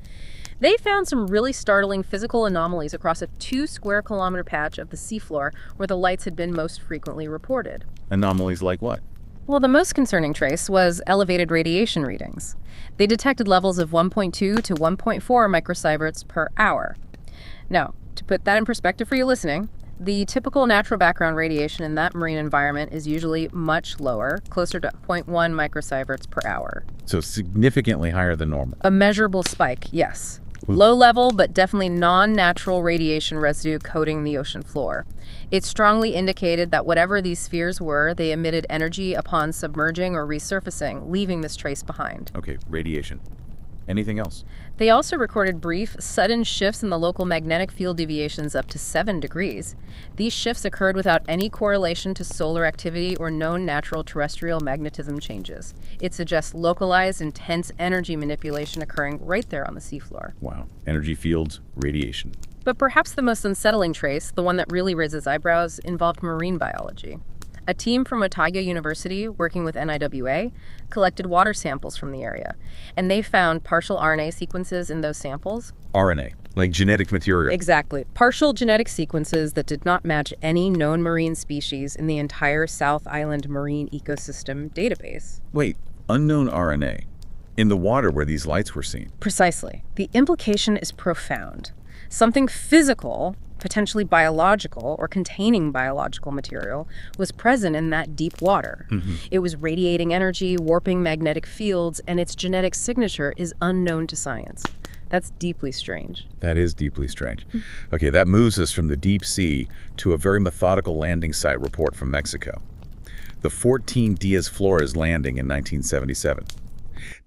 They found some really startling physical anomalies across a 2 square kilometer patch of the seafloor where the lights had been most frequently reported. Anomalies like what? Well, the most concerning trace was elevated radiation readings. They detected levels of 1.2 to 1.4 microsieverts per hour. Now, to put that in perspective for you listening, the typical natural background radiation in that marine environment is usually much lower, closer to 0.1 microsieverts per hour. So significantly higher than normal. A measurable spike, yes. Low level, but definitely non-natural radiation residue coating the ocean floor. It strongly indicated that whatever these spheres were, they emitted energy upon submerging or resurfacing, leaving this trace behind. Okay, radiation. Anything else? They also recorded brief, sudden shifts in the local magnetic field deviations up to 7 degrees. These shifts occurred without any correlation to solar activity or known natural terrestrial magnetism changes. It suggests localized, intense energy manipulation occurring right there on the seafloor. Wow. Energy fields, radiation. But perhaps the most unsettling trace, the one that really raises eyebrows, involved marine biology. A team from Otago University, working with NIWA, collected water samples from the area, and they found partial RNA sequences in those samples. RNA, like genetic material. Exactly. Partial genetic sequences that did not match any known marine species in the entire South Island marine ecosystem database. Wait, unknown RNA? In the water where these lights were seen? Precisely. The implication is profound. Something physical, potentially biological or containing biological material, was present in that deep water. It was radiating energy, warping magnetic fields, and its genetic signature is unknown to science. That's deeply strange. That is deeply strange. Okay, that moves us from the deep sea to a very methodical landing site report from Mexico. The 14 Diaz Flores landing in 1977.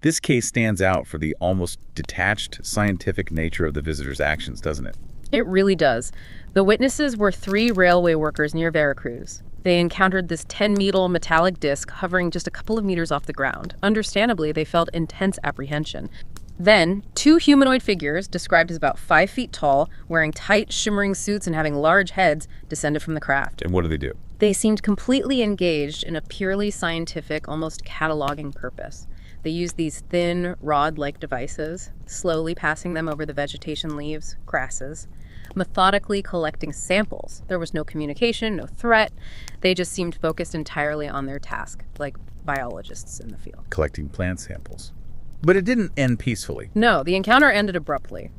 This case stands out for the almost detached scientific nature of the visitors' actions, doesn't it? It really does. The witnesses were 3 railway workers near Veracruz. They encountered this 10-meter metallic disc hovering just a couple of meters off the ground. Understandably, they felt intense apprehension. Then, 2 humanoid figures, described as about 5 feet tall, wearing tight, shimmering suits and having large heads, descended from the craft. And what do they do? They seemed completely engaged in a purely scientific, almost cataloging purpose. They used these thin, rod-like devices, slowly passing them over the vegetation leaves, grasses, methodically collecting samples. There was no communication, no threat. They just seemed focused entirely on their task, like biologists in the field. Collecting plant samples. But it didn't end peacefully. No, the encounter ended abruptly.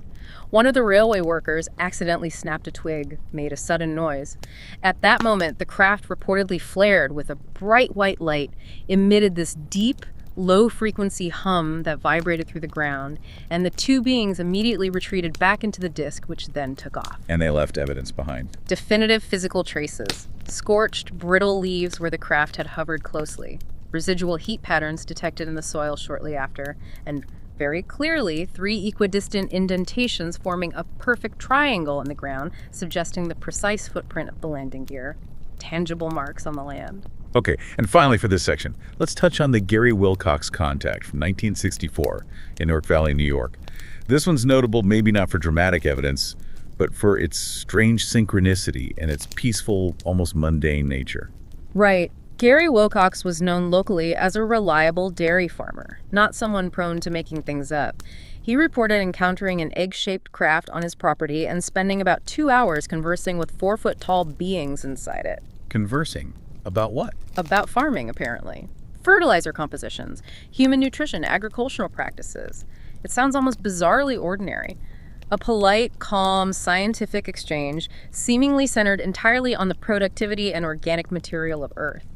One of the railway workers accidentally snapped a twig, made a sudden noise. At that moment, the craft reportedly flared with a bright white light, emitted this deep, low-frequency hum that vibrated through the ground, and the 2 beings immediately retreated back into the disk, which then took off. And they left evidence behind. Definitive physical traces. Scorched, brittle leaves where the craft had hovered closely. Residual heat patterns detected in the soil shortly after, and very clearly 3 equidistant indentations forming a perfect triangle in the ground, suggesting the precise footprint of the landing gear. Tangible marks on the land. Okay, and finally for this section, let's touch on the Gary Wilcox contact from 1964 in Newark Valley, New York. This one's notable, maybe not for dramatic evidence, but for its strange synchronicity and its peaceful, almost mundane nature. Right. Gary Wilcox was known locally as a reliable dairy farmer, not someone prone to making things up. He reported encountering an egg-shaped craft on his property and spending about 2 hours conversing with 4-foot-tall beings inside it. Conversing? About what? About farming, apparently. Fertilizer compositions, human nutrition, agricultural practices. It sounds almost bizarrely ordinary. A polite, calm, scientific exchange, seemingly centered entirely on the productivity and organic material of Earth.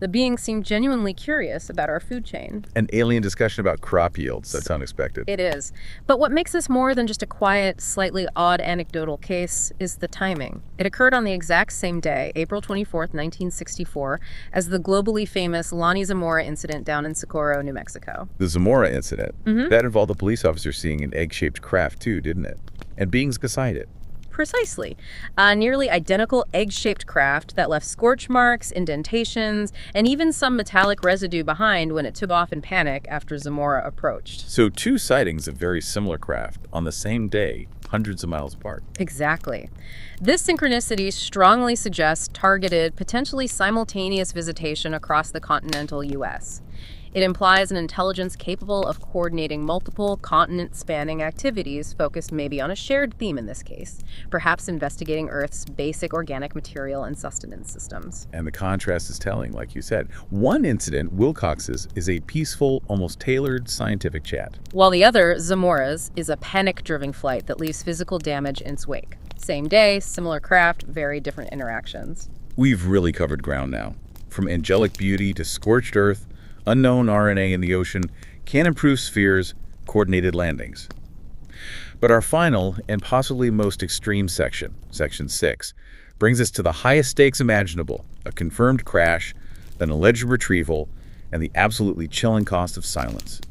The beings seemed genuinely curious about our food chain. An alien discussion about crop yields. That's unexpected. It is. But what makes this more than just a quiet, slightly odd anecdotal case is the timing. It occurred on the exact same day, April 24th, 1964, as the globally famous Lonnie Zamora incident down in Socorro, New Mexico. The Zamora incident, that involved a police officer seeing an egg-shaped craft too, didn't it? And beings beside it. Precisely. A nearly identical egg-shaped craft that left scorch marks, indentations, and even some metallic residue behind when it took off in panic after Zamora approached. So 2 sightings of very similar craft on the same day, hundreds of miles apart. Exactly. This synchronicity strongly suggests targeted, potentially simultaneous visitation across the continental U.S. It implies an intelligence capable of coordinating multiple continent-spanning activities focused maybe on a shared theme in this case, perhaps investigating Earth's basic organic material and sustenance systems. And the contrast is telling, like you said. One incident, Wilcox's, is a peaceful, almost tailored scientific chat. While the other, Zamora's, is a panic-driven flight that leaves physical damage in its wake. Same day, similar craft, very different interactions. We've really covered ground now. From angelic beauty to scorched earth, unknown RNA in the ocean, can-improve spheres, coordinated landings. But our final and possibly most extreme section, Section 6, brings us to the highest stakes imaginable, a confirmed crash, an alleged retrieval, and the absolutely chilling cost of silence.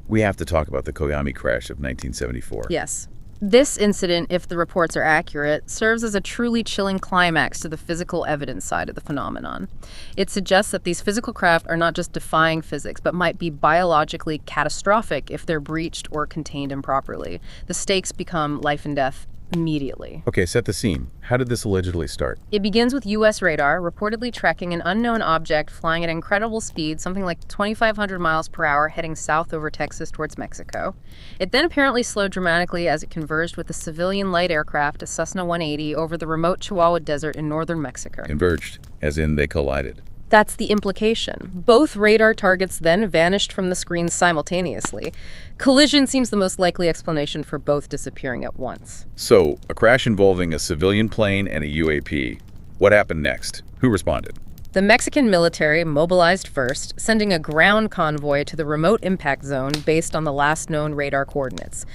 We have to talk about the Koyami crash of 1974. Yes. This incident, if the reports are accurate, serves as a truly chilling climax to the physical evidence side of the phenomenon. It suggests that these physical craft are not just defying physics, but might be biologically catastrophic if they're breached or contained improperly. The stakes become life and death immediately. Okay, set the scene. How did this allegedly start? It begins with U.S. radar reportedly tracking an unknown object flying at incredible speed, something like 2,500 miles per hour, heading south over Texas towards Mexico. It then apparently slowed dramatically as it converged with a civilian light aircraft, a Cessna 180, over the remote Chihuahua Desert in northern Mexico. Converged, as in they collided. That's the implication. Both radar targets then vanished from the screen simultaneously. Collision seems the most likely explanation for both disappearing at once. So, a crash involving a civilian plane and a UAP. What happened next? Who responded? The Mexican military mobilized first, sending a ground convoy to the remote impact zone based on the last known radar coordinates.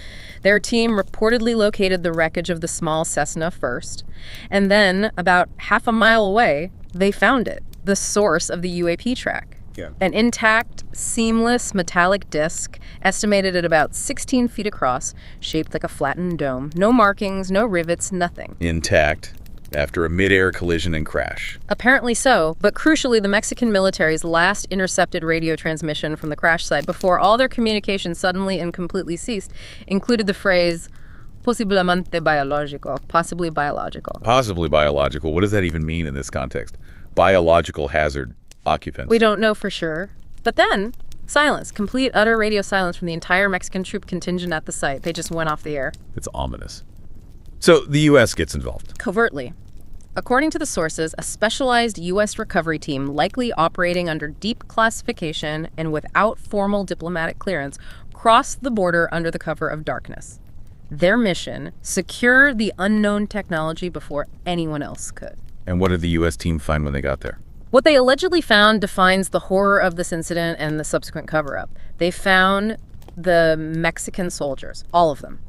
Their team reportedly located the wreckage of the small Cessna first, and then, about half a mile away, they found it. The source of the UAP track. Yeah. An intact, seamless metallic disc, estimated at about 16 feet across, shaped like a flattened dome. No markings, no rivets, nothing. Intact, after a mid-air collision and crash. Apparently so, but crucially, the Mexican military's last intercepted radio transmission from the crash site before all their communication suddenly and completely ceased included the phrase, posiblemente biológico, possibly biological. Possibly biological. What does that even mean in this context? Biological hazard occupants. We don't know for sure. But then, silence. Complete, utter radio silence from the entire Mexican troop contingent at the site. They just went off the air. It's ominous. So the U.S. gets involved. Covertly. According to the sources, a specialized U.S. recovery team, likely operating under deep classification and without formal diplomatic clearance, crossed the border under the cover of darkness. Their mission, secure the unknown technology before anyone else could. And what did the U.S. team find when they got there? What they allegedly found defines the horror of this incident and the subsequent cover-up. They found the Mexican soldiers, all of them,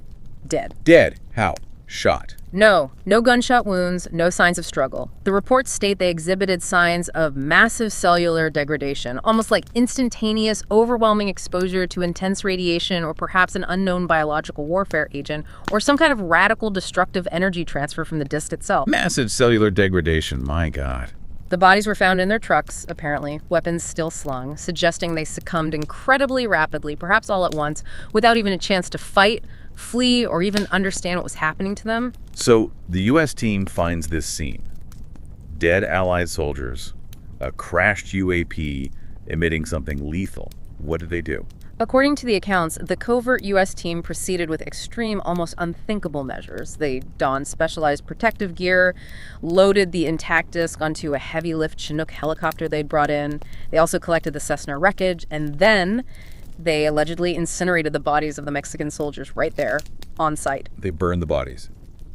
dead. Dead? How? Shot? No gunshot wounds, no signs of struggle. The reports state they exhibited signs of massive cellular degradation, almost like instantaneous, overwhelming exposure to intense radiation or perhaps an unknown biological warfare agent or some kind of radical destructive energy transfer from the disc itself. Massive cellular degradation, my God. The bodies were found in their trucks, apparently, weapons still slung, suggesting they succumbed incredibly rapidly, perhaps all at once, without even a chance to fight, flee, or even understand what was happening to them. So the U.S. team finds this scene. Dead Allied soldiers, a crashed UAP emitting something lethal. What did they do? According to the accounts, the covert U.S. team proceeded with extreme, almost unthinkable measures. They donned specialized protective gear, loaded the intact disc onto a heavy-lift Chinook helicopter they'd brought in. They also collected the Cessna wreckage, and then they allegedly incinerated the bodies of the Mexican soldiers right there, on site. They burned the bodies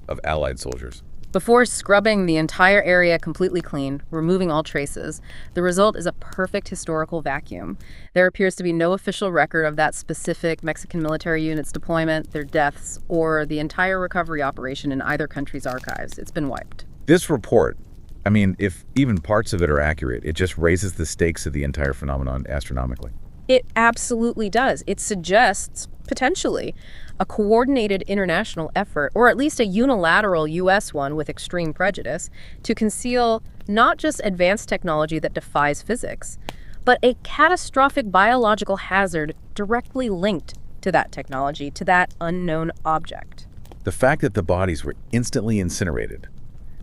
of Allied soldiers. Before scrubbing the entire area completely clean, removing all traces, the result is a perfect historical vacuum. There appears to be no official record of that specific Mexican military unit's deployment, their deaths, or the entire recovery operation in either country's archives. It's been wiped. This report, I mean, if even parts of it are accurate, it just raises the stakes of the entire phenomenon astronomically. It absolutely does. It suggests, potentially, a coordinated international effort, or at least a unilateral U.S. one with extreme prejudice, to conceal not just advanced technology that defies physics, but a catastrophic biological hazard directly linked to that technology, to that unknown object. The fact that the bodies were instantly incinerated,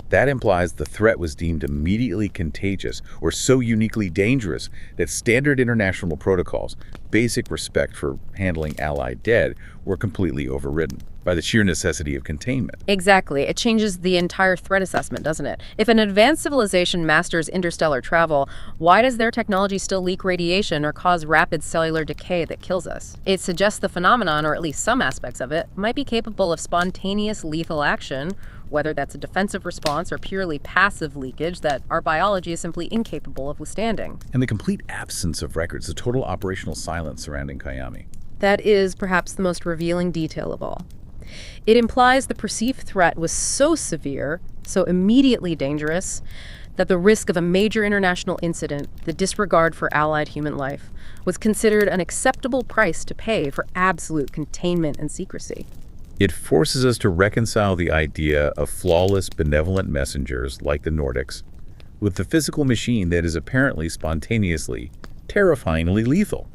that implies the threat was deemed immediately contagious or so uniquely dangerous that standard international protocols, basic respect for handling Allied dead, were completely overridden by the sheer necessity of containment. Exactly. It changes the entire threat assessment, doesn't it? If an advanced civilization masters interstellar travel, why does their technology still leak radiation or cause rapid cellular decay that kills us? It suggests the phenomenon, or at least some aspects of it, might be capable of spontaneous lethal action, whether that's a defensive response or purely passive leakage that our biology is simply incapable of withstanding. And the complete absence of records, the total operational silence surrounding Koyami. That is perhaps the most revealing detail of all. It implies the perceived threat was so severe, so immediately dangerous, that the risk of a major international incident, the disregard for allied human life, was considered an acceptable price to pay for absolute containment and secrecy. It forces us to reconcile the idea of flawless, benevolent messengers like the Nordics with the physical machine that is apparently spontaneously, terrifyingly lethal.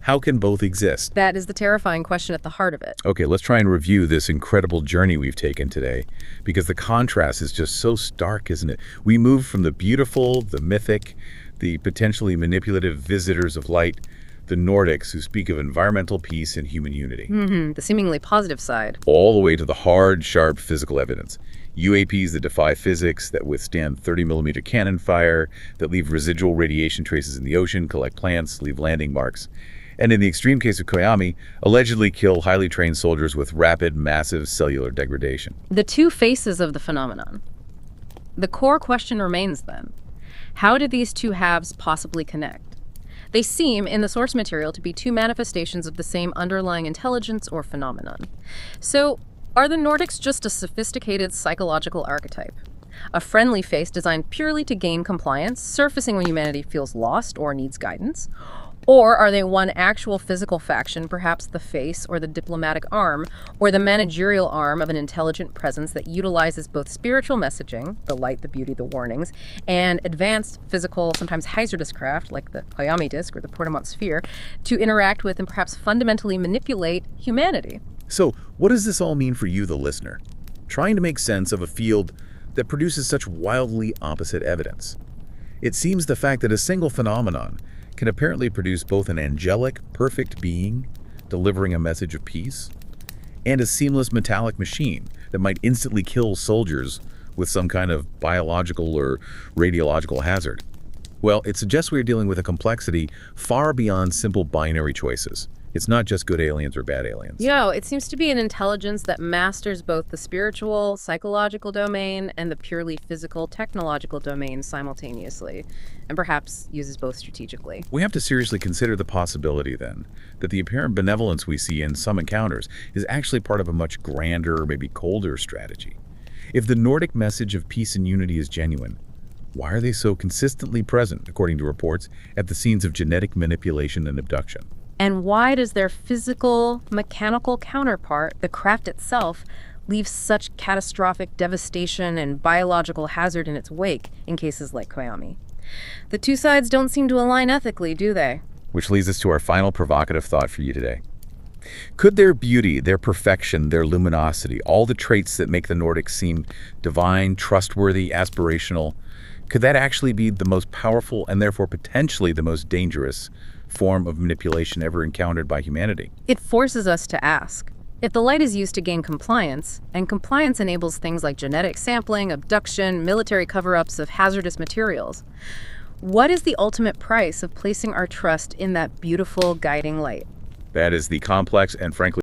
How can both exist? That is the terrifying question at the heart of it. Okay, let's try and review this incredible journey we've taken today, because the contrast is just so stark, isn't it? We move from the beautiful, the mythic, the potentially manipulative visitors of light, the Nordics who speak of environmental peace and human unity, The seemingly positive side. all the way to the hard, sharp physical evidence. UAPs that defy physics, that withstand 30-millimeter cannon fire, that leave residual radiation traces in the ocean, collect plants, leave landing marks. And in the extreme case of Koyami, allegedly kill highly trained soldiers with rapid, massive cellular degradation. The two faces of the phenomenon. The core question remains then, how did these two halves possibly connect? They seem, in the source material, to be two manifestations of the same underlying intelligence or phenomenon. So, are the Nordics just a sophisticated psychological archetype? A friendly face designed purely to gain compliance, surfacing when humanity feels lost or needs guidance? Or are they one actual physical faction, perhaps the face or the diplomatic arm, or the managerial arm of an intelligent presence that utilizes both spiritual messaging, the light, the beauty, the warnings, and advanced physical, sometimes hazardous craft, like the Koyami disc or the Portamont sphere, to interact with and perhaps fundamentally manipulate humanity? So, what does this all mean for you, the listener? Trying to make sense of a field that produces such wildly opposite evidence. It seems the fact that a single phenomenon can apparently produce both an angelic, perfect being, delivering a message of peace, and a seamless metallic machine that might instantly kill soldiers with some kind of biological or radiological hazard. Well, it suggests we are dealing with a complexity far beyond simple binary choices. It's not just good aliens or bad aliens. It seems to be an intelligence that masters both the spiritual, psychological domain and the purely physical, technological domain simultaneously, and perhaps uses both strategically. We have to seriously consider the possibility, then, that the apparent benevolence we see in some encounters is actually part of a much grander, maybe colder strategy. If the Nordic message of peace and unity is genuine, why are they so consistently present, according to reports, at the scenes of genetic manipulation and abduction? And why does their physical, mechanical counterpart, the craft itself, leave such catastrophic devastation and biological hazard in its wake in cases like Koyami? The two sides don't seem to align ethically, do they? Which leads us to our final provocative thought for you today. Could their beauty, their perfection, their luminosity, all the traits that make the Nordics seem divine, trustworthy, aspirational, could that actually be the most powerful and therefore potentially the most dangerous form of manipulation ever encountered by humanity? It forces us to ask. If the light is used to gain compliance, and compliance enables things like genetic sampling, abduction, military cover-ups of hazardous materials, what is the ultimate price of placing our trust in that beautiful guiding light? That is the complex and frankly